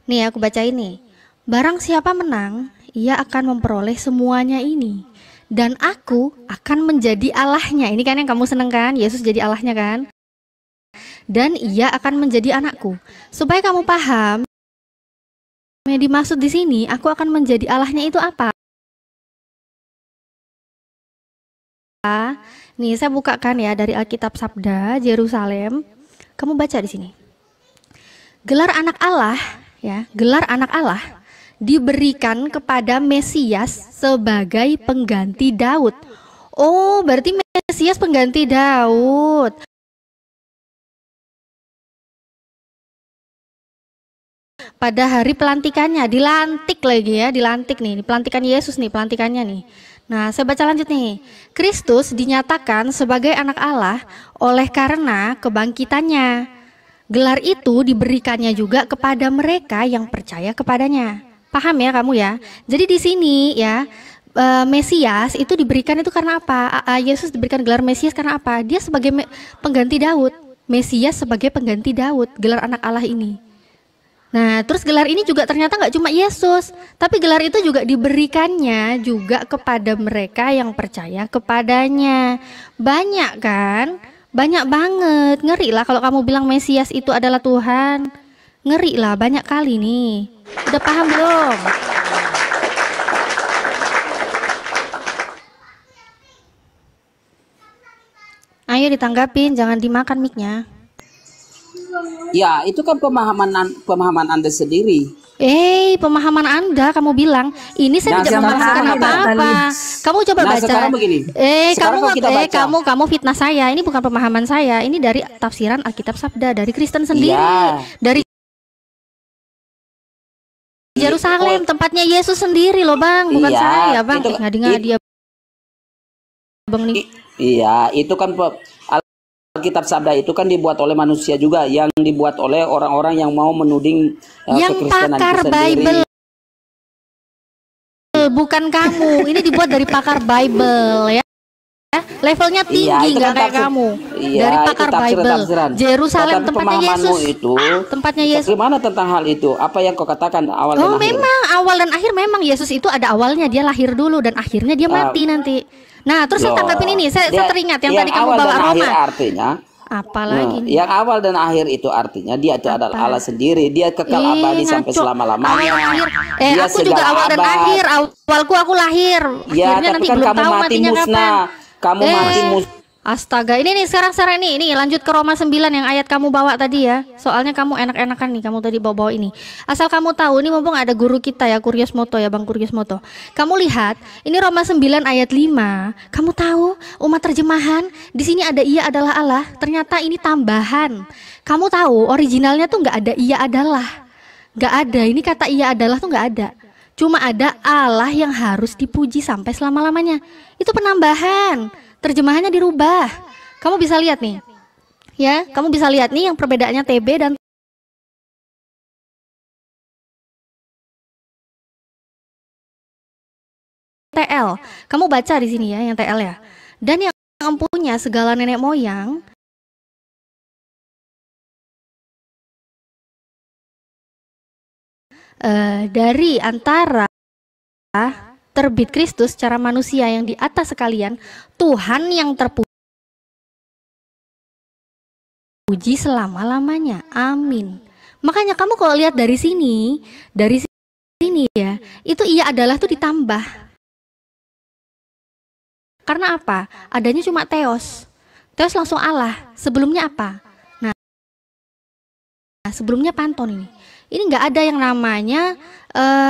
Nih aku baca ini. Barang siapa menang, ia akan memperoleh semuanya ini. Dan aku akan menjadi Allahnya. Ini kan yang kamu seneng kan, Yesus jadi Allahnya kan. Dan ia akan menjadi anakku. Supaya kamu paham, yang dimaksud di sini, aku akan menjadi Allahnya itu apa? Nih saya bukakan ya dari Alkitab Sabda Yerusalem. Kamu baca di sini. Gelar anak Allah, ya, gelar anak Allah diberikan kepada Mesias sebagai pengganti Daud. Oh, berarti Mesias pengganti Daud. Pada hari pelantikannya, dilantik lagi ya, dilantik nih, pelantikan Yesus nih, pelantikannya nih. Nah, saya baca lanjut nih. Kristus dinyatakan sebagai anak Allah oleh karena kebangkitannya. Gelar itu diberikannya juga kepada mereka yang percaya kepadanya. Paham ya kamu ya? Jadi di sini ya, Mesias itu diberikan itu karena apa? Yesus diberikan gelar Mesias karena apa? Dia sebagai pengganti Daud. Mesias sebagai pengganti Daud, gelar anak Allah ini. Nah, terus gelar ini juga ternyata nggak cuma Yesus, tapi gelar itu juga diberikannya juga kepada mereka yang percaya kepadanya. Banyak kan? Banyak banget. Ngeri lah kalau kamu bilang Mesias itu adalah Tuhan. Ngeri lah, banyak kali nih. Udah paham belum? Ayo ditanggapin, jangan dimakan mic-nya. Ya, itu kan pemahaman Anda sendiri. Pemahaman Anda, kamu bilang ini saya tidak memaksakan apa-apa. Kamu coba baca. Sekarang begini. Kamu fitnah saya. Ini bukan pemahaman saya. Ini dari tafsiran Alkitab Sabda dari Kristen sendiri. Ya. Dari Yerusalem, tempatnya Yesus sendiri loh, Bang, bukan saya, Bang. Ngadi-ngadi Bang nih. Iya, itu kan Alkitab Sabda itu kan dibuat oleh manusia juga, yang dibuat oleh orang-orang yang mau menuding yang kekristenan pakar itu sendiri. Bible, bukan kamu. Ini dibuat dari pakar Bible ya. Levelnya tinggi, nggak kayak kamu. Dari pakar Bible. Jerusalem tempatnya Yesus. Tempatnya Yesus. Gimana tentang hal itu? Apa yang kau katakan awal dan akhir? Memang awal dan akhir memang Yesus itu ada awalnya, dia lahir dulu dan akhirnya dia mati nanti. Nah, terus saya tanggapin ini. Saya teringat yang tadi kamu bawa Roma. Artinya apalagi yang awal dan akhir itu artinya dia itu adalah Allah sendiri, dia kekal abadi sampai selama-lamanya. Aku juga awal dan akhir. Awalku aku lahir. Ya, akhirnya tapi nanti kan belum kamu tahu mati matinya musnah. Kamu mati musnah. Astaga, ini nih sekarang ini lanjut ke Roma 9 yang ayat kamu bawa tadi ya. Soalnya kamu enak-enakan nih, kamu tadi bawa-bawa ini. Asal kamu tahu, ini mumpung ada guru kita ya, Kurius Moto ya, Bang Kurius Moto. Kamu lihat, ini Roma 9 ayat 5. Kamu tahu, umat terjemahan di sini ada ia adalah Allah, ternyata ini tambahan. Kamu tahu, originalnya tuh nggak ada ia adalah. Nggak ada, ini kata ia adalah tuh nggak ada. Cuma ada Allah yang harus dipuji sampai selama-lamanya. Itu penambahan. Terjemahannya dirubah. Kamu bisa lihat nih. Ya, kamu bisa lihat nih yang perbedaannya TB dan TL. Kamu baca di sini ya yang TL ya. Dan yang empunya segala nenek moyang dari antara terbit Kristus secara manusia yang di atas sekalian, Tuhan yang terpuji selama-lamanya. Amin. Makanya kamu kalau lihat dari sini ya, itu ia adalah tuh ditambah. Karena apa? Adanya cuma Theos. Theos langsung Allah. Sebelumnya apa? Nah, sebelumnya Panton ini. Ini nggak ada yang namanya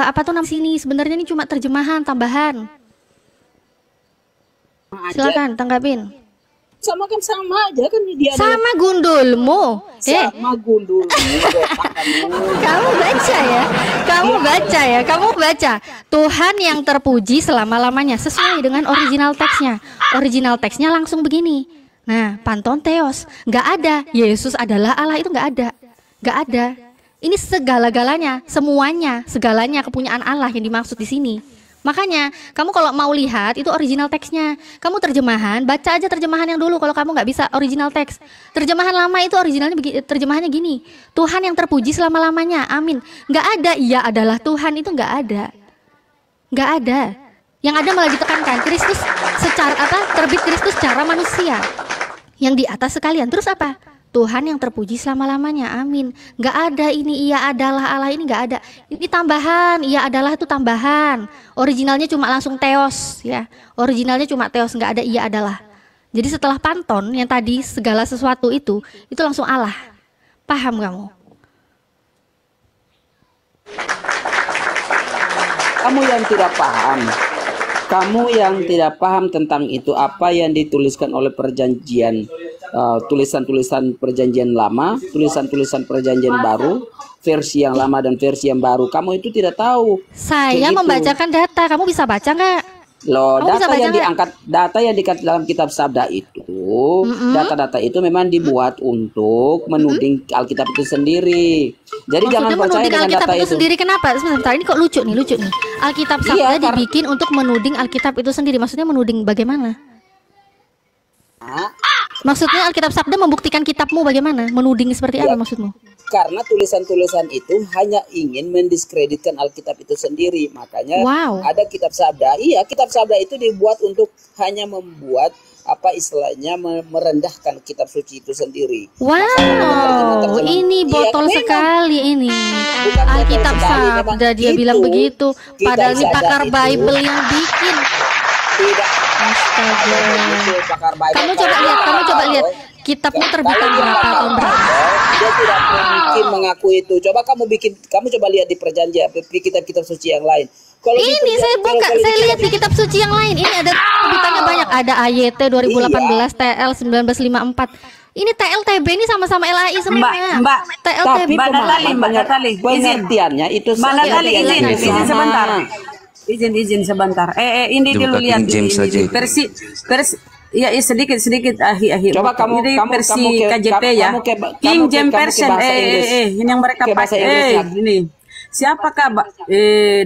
apa tuh nama sini. Sebenarnya ini cuma terjemahan tambahan. Silakan tanggapin. Sama aja kan dia. Sama gundulmu. Sama gundulmu. Kamu baca. Tuhan yang terpuji selama-lamanya sesuai dengan original teksnya. Original teksnya langsung begini. Nah, Panton Theos, nggak ada. Yesus adalah Allah, itu nggak ada. Ini segala-galanya, semuanya, segalanya kepunyaan Allah yang dimaksud di sini. Makanya, kamu kalau mau lihat itu original teksnya. Kamu terjemahan, baca aja terjemahan yang dulu kalau kamu nggak bisa original teks. Terjemahan lama itu originalnya terjemahannya gini. Tuhan yang terpuji selama-lamanya. Amin. Nggak ada ia adalah Tuhan, itu nggak ada. Nggak ada. Yang ada malah ditekankan Kristus secara terbit Kristus secara manusia. Yang di atas sekalian. Terus apa? Tuhan yang terpuji selama-lamanya, amin. Nggak ada ini ia adalah Allah, ini nggak ada. Ini tambahan, ia adalah itu tambahan. Originalnya cuma langsung Theos ya. Originalnya cuma Theos, nggak ada ia adalah. Jadi setelah Panton yang tadi segala sesuatu itu langsung Allah. Paham kamu? Kamu yang tidak paham tentang itu, apa yang dituliskan oleh perjanjian, tulisan-tulisan perjanjian lama, tulisan-tulisan perjanjian baru, versi yang lama dan versi yang baru. Kamu itu tidak tahu. Saya membacakan data, kamu bisa baca nggak? Loh, data yang diangkat dalam kitab Sabda itu, data-data itu memang dibuat untuk menuding Alkitab itu sendiri. Jadi jangan percaya dengan Alkitab data itu sendiri. Kenapa? Sebentar, ini kok lucu nih. Alkitab Sabda dibikin untuk menuding Alkitab itu sendiri. Maksudnya menuding bagaimana? Maksudnya Alkitab Sabda membuktikan kitabmu bagaimana? Menuding seperti apa maksudmu? Karena tulisan-tulisan itu hanya ingin mendiskreditkan Alkitab itu sendiri. Makanya ada kitab Sabda. Iya, kitab Sabda itu dibuat untuk hanya membuat istilahnya merendahkan kitab suci itu sendiri. Wow, ini botol sekali ini. Alkitab Sabda dia bilang begitu. Padahal ini pakar Bible yang bikin. Tidak. Astaga. Kamu coba lihat. Kitabmu terbitan berapa tahun berapa? Dia tidak mungkin mengaku itu. Coba kamu coba lihat di perjanjian, di kitab-kitab suci yang lain. Kalau Ini saya buka, saya lihat di kitab suci yang lain. Ini ada sebutannya banyak. Ada AYT 2018, TL 1954. Ini TLTB ini sama-sama LAI semuanya. Mbak, TLTB. Mbak Natali, izin. pengertiannya itu Mbak Natali, izin sama. sebentar. Izin sebentar. Ini dulu lihat King James saja. versi ya sedikit ahi. Coba ini versi KJP ya. King James version ini yang mereka pakai ini. Siapakah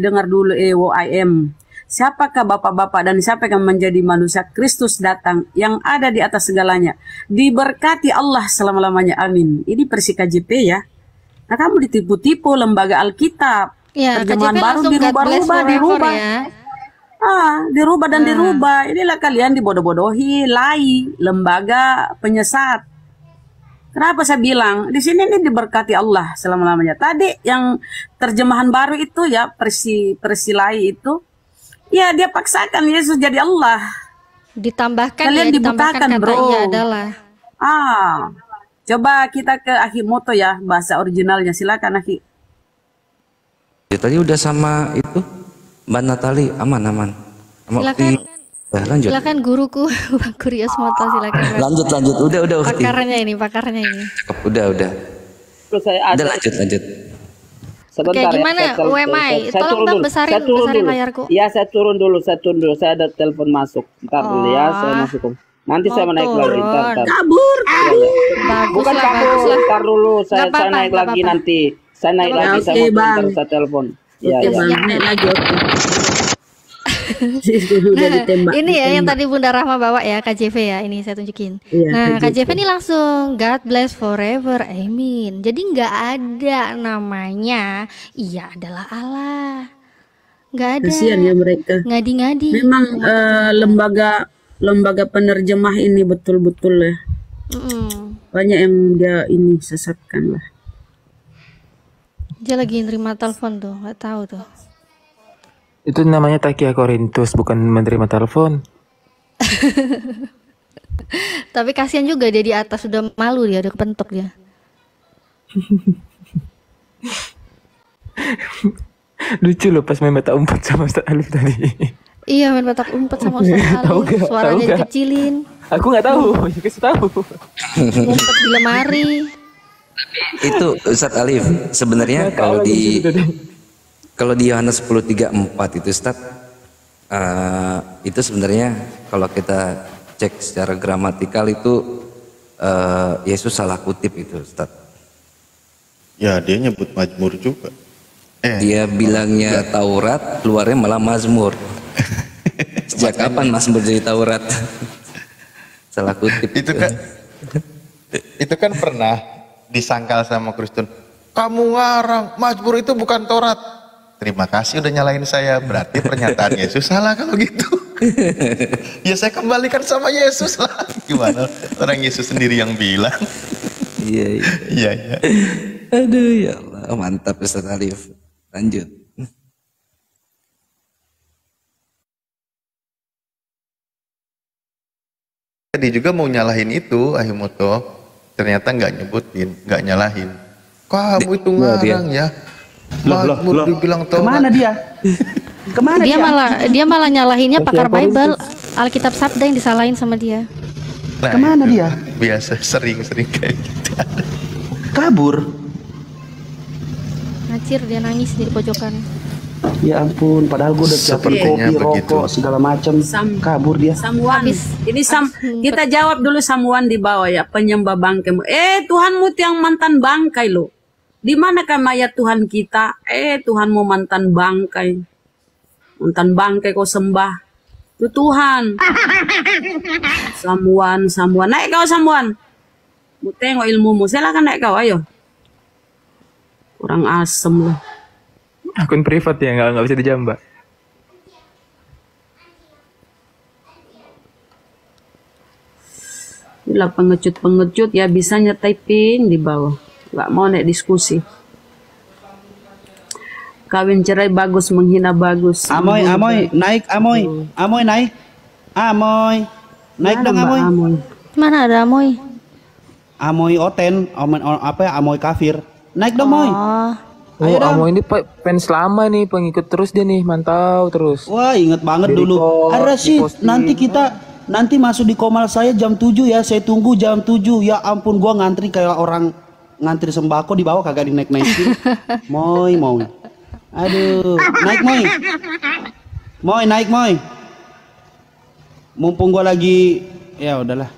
dengar dulu WIM. Siapakah bapak-bapak dan siapa yang menjadi manusia? Kristus datang yang ada di atas segalanya. Diberkati Allah selama-lamanya. Amin. Ini versi KJP ya. Nah, kamu ditipu-tipu lembaga Alkitab. Ya, Terjemahan KJP baru langsung God bless forever dirubah. ya. Dirubah. Inilah kalian dibodoh-bodohi, lembaga penyesat. Kenapa saya bilang di sini ini diberkati Allah selama-lamanya. Tadi yang terjemahan baru itu ya versi lai itu, ya dia paksakan Yesus jadi Allah. Ditambahkan Kalian ditambahkan dibutakan, kata bro. ia adalah. Coba kita ke Akhi Moto ya, bahasa originalnya. Silakan Akhi. Tadi udah sama itu Mbak Natali, aman. Silakan. Lanjut. Silakan guruku, Pak Kurios Moto, silakan. Lanjut. Udah. Pakarnya ini. Udah. Terus saya Udah lanjut. Sebentar. Oke, gimana UMI? Tolong Bang besarin layarku. Ya, saya turun dulu. Saya ada telepon masuk. Ntar dulu ya, saya masuk. Nanti saya naik lagi. Ntar. Kabur. Bukan kabur. Ntar dulu. Saya naik lagi nanti. Saya naik lagi sama pintar saya telepon. Ya. Naik lagi. Ini ya yang tadi Bunda Rahma bawa ya, KJV ya, ini saya tunjukin. Nah, KJV ini langsung God bless forever, amin. Jadi nggak ada namanya ia adalah Allah, nggak ada. Kasihan ya mereka. Ngadi-ngadi. Memang lembaga penerjemah ini betul-betul ya. Banyak yang dia ini sesatkan lah. Dia lagi nerima telepon tuh, nggak tahu tuh. Itu namanya Takia Korintus, bukan menerima telepon. Tapi kasihan juga dia di atas, sudah malu dia, udah kepentok dia. Lucu loh pas main petak umpet sama Ustaz Alif tadi. Iya, main petak umpet sama Ustaz Alif, suaranya dikecilin. Aku nggak tahu, ya kasih tahu. Ngumpet di lemari. Itu Ustaz Alif, sebenarnya kalau di Yohanes 10:34 itu Ustaz, itu sebenarnya kalau kita cek secara gramatikal itu Yesus salah kutip itu Ustaz. Ya, dia nyebut Mazmur juga. Dia bilangnya Taurat, keluarnya malah Mazmur. Sejak kapan Mazmur jadi Taurat? Salah kutip. Itu kan pernah disangkal sama Kristen. Kamu ngarang, Mazmur itu bukan Taurat. Terima kasih udah nyalain saya. Berarti pernyataan Yesus salah kalau gitu. Ya saya kembalikan sama Yesus lah. Gimana? Orang Yesus sendiri yang bilang. Iya. Aduh ya Allah, mantap Ustaz Alif. Lanjut. Tadi juga mau nyalahin itu, Ahimoto. Ternyata nggak nyebutin, nggak nyalahin. Kamu itu ngarang ya. Mazmur dibilang Taurat. Kemana dia? Kemana dia malah nyalahinnya pakar Bible, Alkitab Sabda yang disalahin sama dia. Nah, Kemana dia? Biasa sering kayak gitu. Kabur. Ngacir, dia nangis di pojokan. Ya ampun, padahal gue udah siapin Sepertinya kopi, begitu. rokok, segala macam. Kabur dia. Samuan. Ini kita jawab dulu Samuan di bawah ya, penyembah bangkai. Tuhanmu itu yang mantan bangkai loh. Di manakah mayat Tuhan kita? Tuhanmu mantan bangkai. Mantan bangkai kau sembah. Itu Tuhan. Samuan. Naik kau Samuan. Mau tengok ilmumu. Silakan naik kau, ayo. Kurang asem loh. Akun privat ya, nggak bisa dijambak. Inilah pengecut ya, bisanya typing di bawah. Nggak mau naik diskusi. Kawin cerai bagus, menghina bagus. Amoy, naik Amoy. Amoy naik. Naik dong Amoy. Mana ada Amoy? Amoy Oten, Amoy Kafir. Naik dong, Moy. Oh, Ayo dong. Amo ini fans lama nih, pengikut terus dia nih, mantau terus. Wah, inget banget Di dulu. repost, Rashid, diposting. nanti masuk di komal saya jam 7 ya. Saya tunggu jam 7. Ya ampun, gua ngantri kayak orang ngantri sembako di bawah kagak dinaik-naikin. Moy. Aduh, naik Moy. Moy, naik Moy. Mumpung gua lagi, ya udahlah.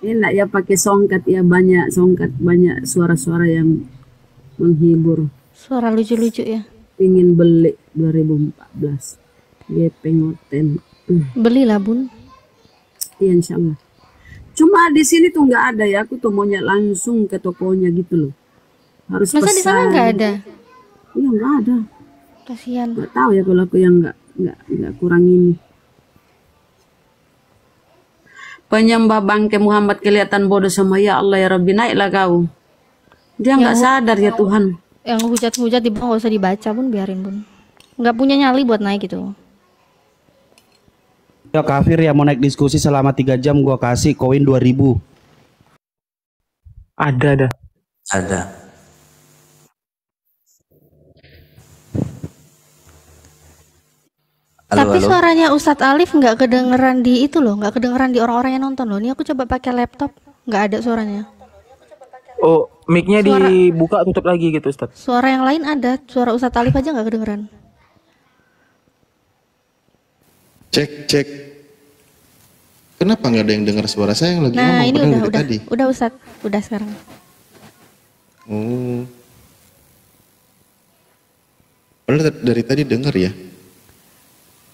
Enak ya pakai songkat ya, banyak songkat, banyak suara-suara yang menghibur. Suara lucu-lucu ya. Ingin beli 2014 Gepeng Hotel. Belilah Bun. Iya insya Allah. Cuma di sini tuh nggak ada ya, aku tuh maunya langsung ke tokonya gitu loh. Harus Masa di sana pesan. nggak ada? Iya nggak ada. Kasihan. Nggak tahu ya kalau aku yang nggak kurang ini. Penyembah bangke Muhammad kelihatan bodoh sama ya Allah ya Rabbi, naiklah kau. Dia nggak sadar ya Tuhan. Yang hujat-hujat di bawah nggak usah dibaca Bun, biarin Bun. Nggak punya nyali buat naik gitu. Ya Kafir ya mau naik diskusi selama 3 jam gua kasih koin 2000. Ada. Ada. Tapi Halo. suaranya Ustadz Alif nggak kedengeran di itu loh, nggak kedengeran di orang-orang yang nonton loh. Ini aku coba pakai laptop, nggak ada suaranya. Oh, mic-nya dibuka tutup lagi gitu, Ustaz. Suara yang lain ada, suara Ustadz Alif aja nggak kedengeran. Cek. Kenapa nggak ada yang dengar suara saya yang lagi Nah ngomong? ini Padahal udah, dari tadi. udah Ustadz, udah sekarang. Oh. Padahal dari tadi dengar ya.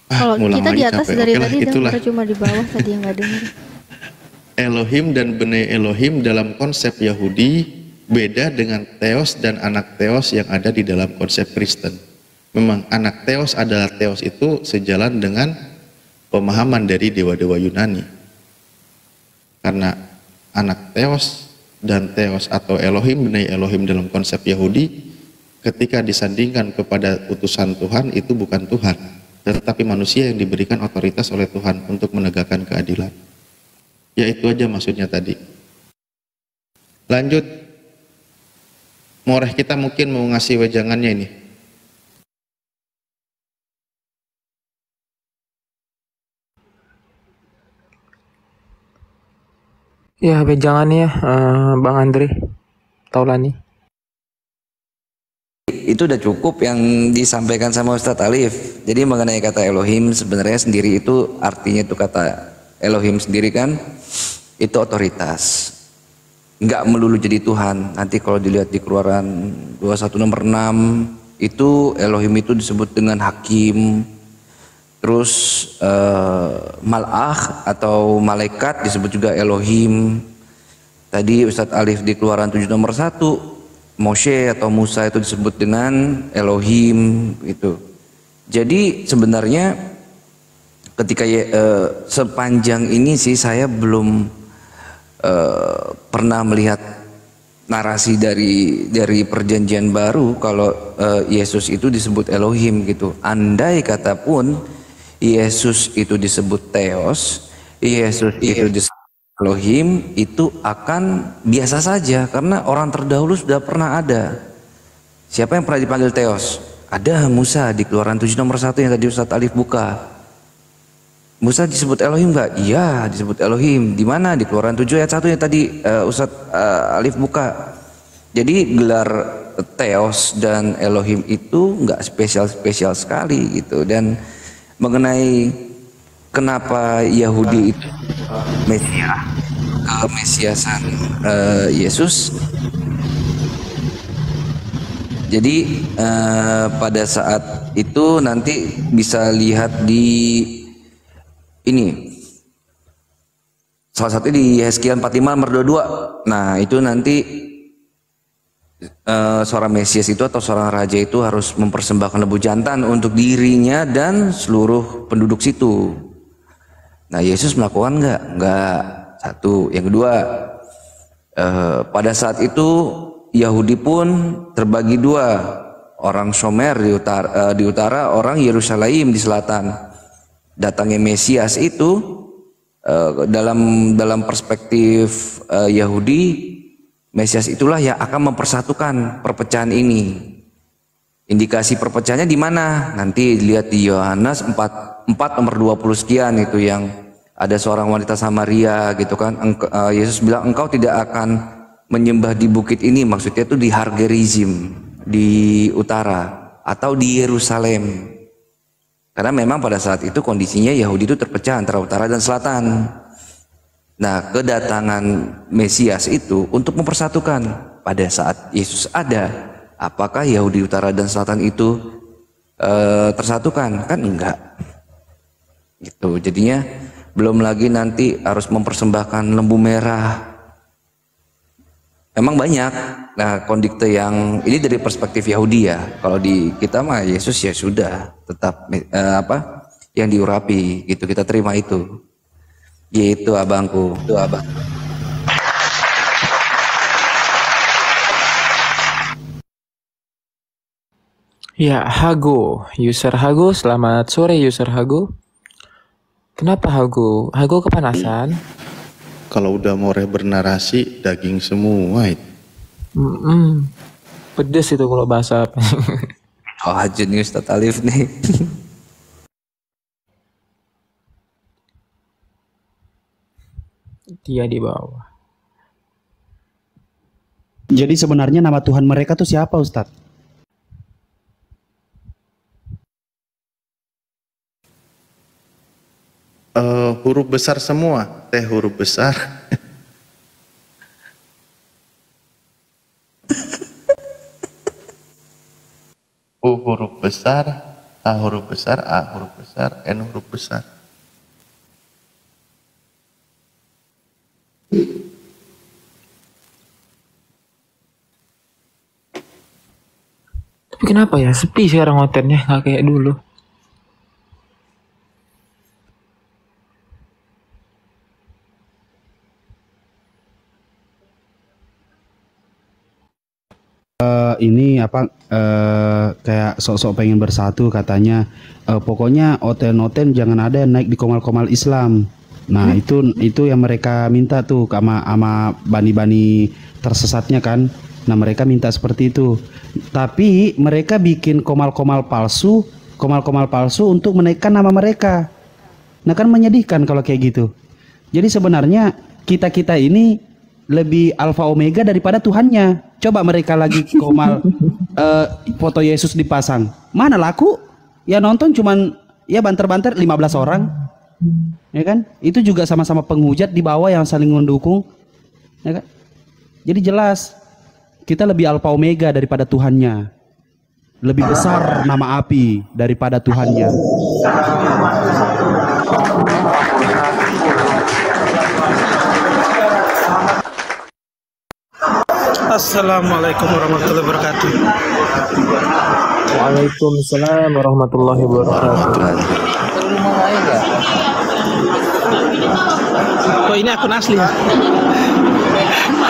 Kalau ngulang kita lagi di atas capek. dari Oke lah, tadi itulah. denger, cuma di bawah tadi yang nggak denger. Elohim dan Bene Elohim dalam konsep Yahudi beda dengan Theos dan anak Theos yang ada di dalam konsep Kristen. Memang anak Theos adalah Theos itu sejalan dengan pemahaman dari dewa-dewa Yunani. Karena anak Theos dan Theos atau Elohim, Bene Elohim dalam konsep Yahudi ketika disandingkan kepada utusan Tuhan itu bukan Tuhan, tetapi manusia yang diberikan otoritas oleh Tuhan untuk menegakkan keadilan. Ya itu aja maksudnya tadi. Lanjut. Moreh kita mungkin mau ngasih wejangannya ini. Ya, jangannya Bang Andre Taulani. Itu udah cukup yang disampaikan sama Ustadz Alif. Jadi mengenai kata Elohim sebenarnya sendiri itu artinya itu kata Elohim sendiri kan itu otoritas. Nggak melulu jadi Tuhan. Nanti kalau dilihat di Keluaran 21 nomor 6 itu Elohim itu disebut dengan hakim. Terus mal'ah atau malaikat disebut juga Elohim. Tadi Ustadz Alif di Keluaran 7 nomor 1 Moshe atau Musa itu disebut dengan Elohim gitu. Jadi sebenarnya ketika sepanjang ini sih saya belum pernah melihat narasi dari perjanjian baru kalau Yesus itu disebut Elohim gitu. Andai kata pun Yesus itu disebut Theos, Yesus itu disebut Elohim, itu akan biasa saja karena orang terdahulu sudah pernah ada. Siapa yang pernah dipanggil Theos? Ada Musa di Keluaran 7 nomor 1 yang tadi Ustadz Alif buka. Musa disebut Elohim enggak? Iya, disebut Elohim. Di mana? Di Keluaran 7 ayat 1 yang tadi Ustadz Alif buka. Jadi gelar Theos dan Elohim itu enggak spesial-spesial sekali gitu. Dan mengenai kenapa Yahudi itu Mesiasan Yesus. Jadi pada saat itu nanti bisa lihat di ini salah satu di Yeskiel 45 nomor 22. Nah itu nanti seorang Mesias itu atau seorang raja itu harus mempersembahkan lembu jantan untuk dirinya dan seluruh penduduk situ. Nah Yesus melakukan enggak? Satu. Yang kedua, pada saat itu Yahudi pun terbagi dua, orang Shomer di utara, orang Yerusalem di selatan. Datangnya Mesias itu dalam perspektif Yahudi, Mesias itulah yang akan mempersatukan perpecahan ini. Indikasi perpecahannya di mana? Nanti lihat di Yohanes 4 nomor 20 sekian, itu yang ada seorang wanita Samaria gitu kan. Yesus bilang engkau tidak akan menyembah di bukit ini, maksudnya itu di Har Gerizim di utara atau di Yerusalem. Karena memang pada saat itu kondisinya Yahudi itu terpecah antara utara dan selatan. Nah, kedatangan Mesias itu untuk mempersatukan. Pada saat Yesus ada, apakah Yahudi utara dan selatan itu tersatukan? Kan enggak. Gitu. Jadinya belum lagi nanti harus mempersembahkan lembu merah. Memang banyak. Nah, kondikte yang ini dari perspektif Yahudi ya. Kalau di kita mah Yesus ya sudah tetap yang diurapi gitu, kita terima itu. Gitu abangku, itu abang. Ya, Hago, user Hago, selamat sore user Hago. Kenapa Hago? Hago kepanasan? Kalau udah mau bernarasi daging semua itu. Pedes itu kalau bahasa apa? Oh, jenius Ustaz Alif nih. Dia di bawah. Jadi sebenarnya nama Tuhan mereka tuh siapa, Ustadz? Huruf besar semua, huruf besar. U huruf besar, H huruf besar, A huruf besar, N huruf besar. Tapi kenapa ya sepi sekarang hotelnya, nggak kayak dulu? Ini apa kayak sok-sok pengen bersatu katanya. Pokoknya hotel-hotel jangan ada yang naik di komal-komal Islam. Nah, itu yang mereka minta tuh sama bani-bani tersesatnya kan. Nah, mereka minta seperti itu. Tapi mereka bikin komal-komal palsu untuk menaikkan nama mereka. Nah, kan menyedihkan kalau kayak gitu. Jadi sebenarnya kita ini lebih alfa omega daripada Tuhannya. Coba mereka lagi komal foto Yesus dipasang, mana laku? Ya nonton cuman ya banter-banter 15 orang. Ya kan? Itu juga sama-sama penghujat di bawah yang saling mendukung. Ya kan? Jadi jelas kita lebih alfa omega daripada Tuhannya. Lebih besar nama api daripada Tuhannya. Assalamualaikum warahmatullahi wabarakatuh. Waalaikumsalam warahmatullahi wabarakatuh. Oh, ini akun asli ya?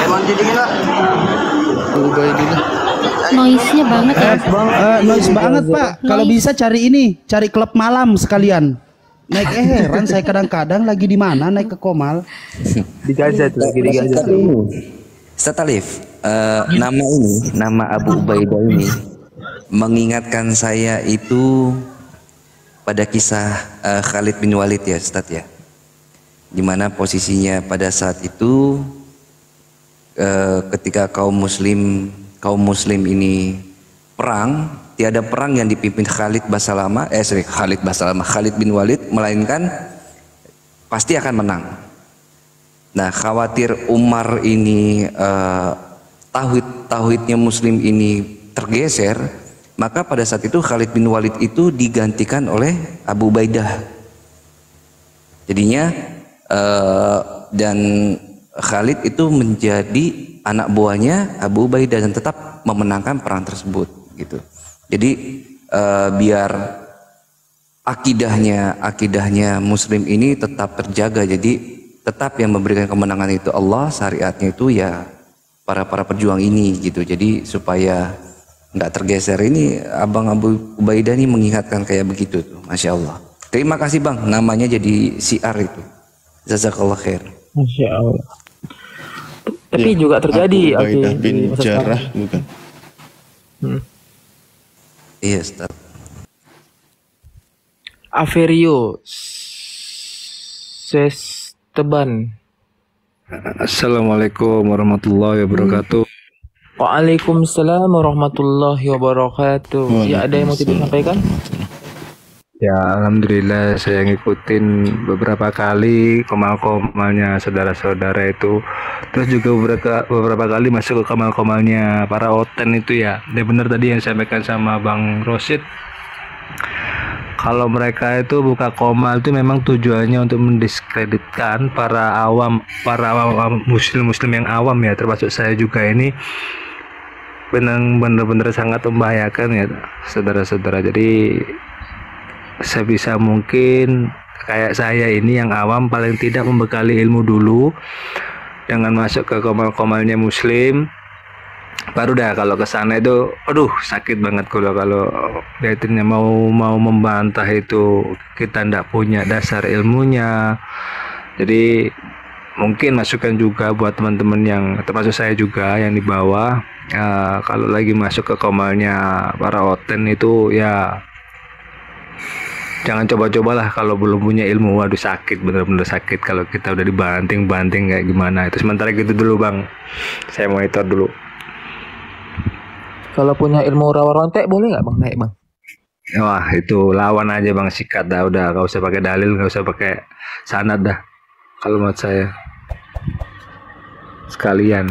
Emang jadi gila. Ubay gila. Noise-nya banget ya. Noise banget Pak. Kalau bisa cari klub malam sekalian. Naik heran saya kadang-kadang lagi di mana naik ke Komal. Digajat lagi digajat. Ustaz Alif, nama Abu Ubaidah ini mengingatkan saya itu pada kisah Khalid bin Walid ya Ustaz ya, dimana posisinya pada saat itu ketika kaum muslim ini perang, tiada perang yang dipimpin Khalid bin Walid, melainkan pasti akan menang. Nah, khawatir Umar ini tauhidnya muslim ini tergeser, maka pada saat itu Khalid bin Walid itu digantikan oleh Abu Ubaidah. Jadinya dan Khalid itu menjadi anak buahnya Abu Ubaidah dan tetap memenangkan perang tersebut gitu. Jadi biar akidahnya muslim ini tetap terjaga, jadi tetap yang memberikan kemenangan itu Allah, syariatnya itu ya para pejuang ini gitu. Jadi supaya nggak tergeser, ini Abang Abu Ubaidah ini mengingatkan kayak begitu tuh, Masya Allah. Terima kasih Bang, namanya jadi siar itu. Jazakallah khair. Masya Allah. Tapi juga terjadi Abu Ubaidah di bin masa Jarrah sekarang. bukan? Iya, Ustaz. Averio Sesteban. Assalamualaikum warahmatullahi wabarakatuh. Waalaikumsalam warahmatullahi wabarakatuh. Ya, ada yang mau disampaikan? Ya, alhamdulillah saya ngikutin beberapa kali komal-komalnya saudara-saudara itu. Terus juga beberapa kali masuk ke komal-komalnya para oten itu ya. Dan benar tadi yang disampaikan sama Bang Rosid. Kalau mereka itu buka komal itu memang tujuannya untuk mendiskreditkan para awam muslim yang awam ya, termasuk saya juga ini, benar-benar sangat membahayakan ya saudara-saudara. Jadi sebisa mungkin kayak saya ini yang awam paling tidak membekali ilmu dulu dengan masuk ke komal-komalnya muslim. Baru dah kalau ke sana itu aduh sakit banget kalau liatinnya mau membantah itu kita ndak punya dasar ilmunya. Jadi mungkin masukan juga buat teman-teman yang termasuk saya juga yang di bawah, kalau lagi masuk ke komalnya para oten itu ya jangan coba-cobalah kalau belum punya ilmu. Waduh sakit, bener-bener sakit kalau kita udah dibanting-banting kayak gimana itu. Sementara gitu dulu Bang, saya monitor dulu. Kalau punya ilmu rawa rontek boleh nggak Bang naik Bang? Wah itu lawan aja Bang, sikat dah udah, gak usah pakai dalil, gak usah pakai sanad dah kalau menurut saya, sekalian.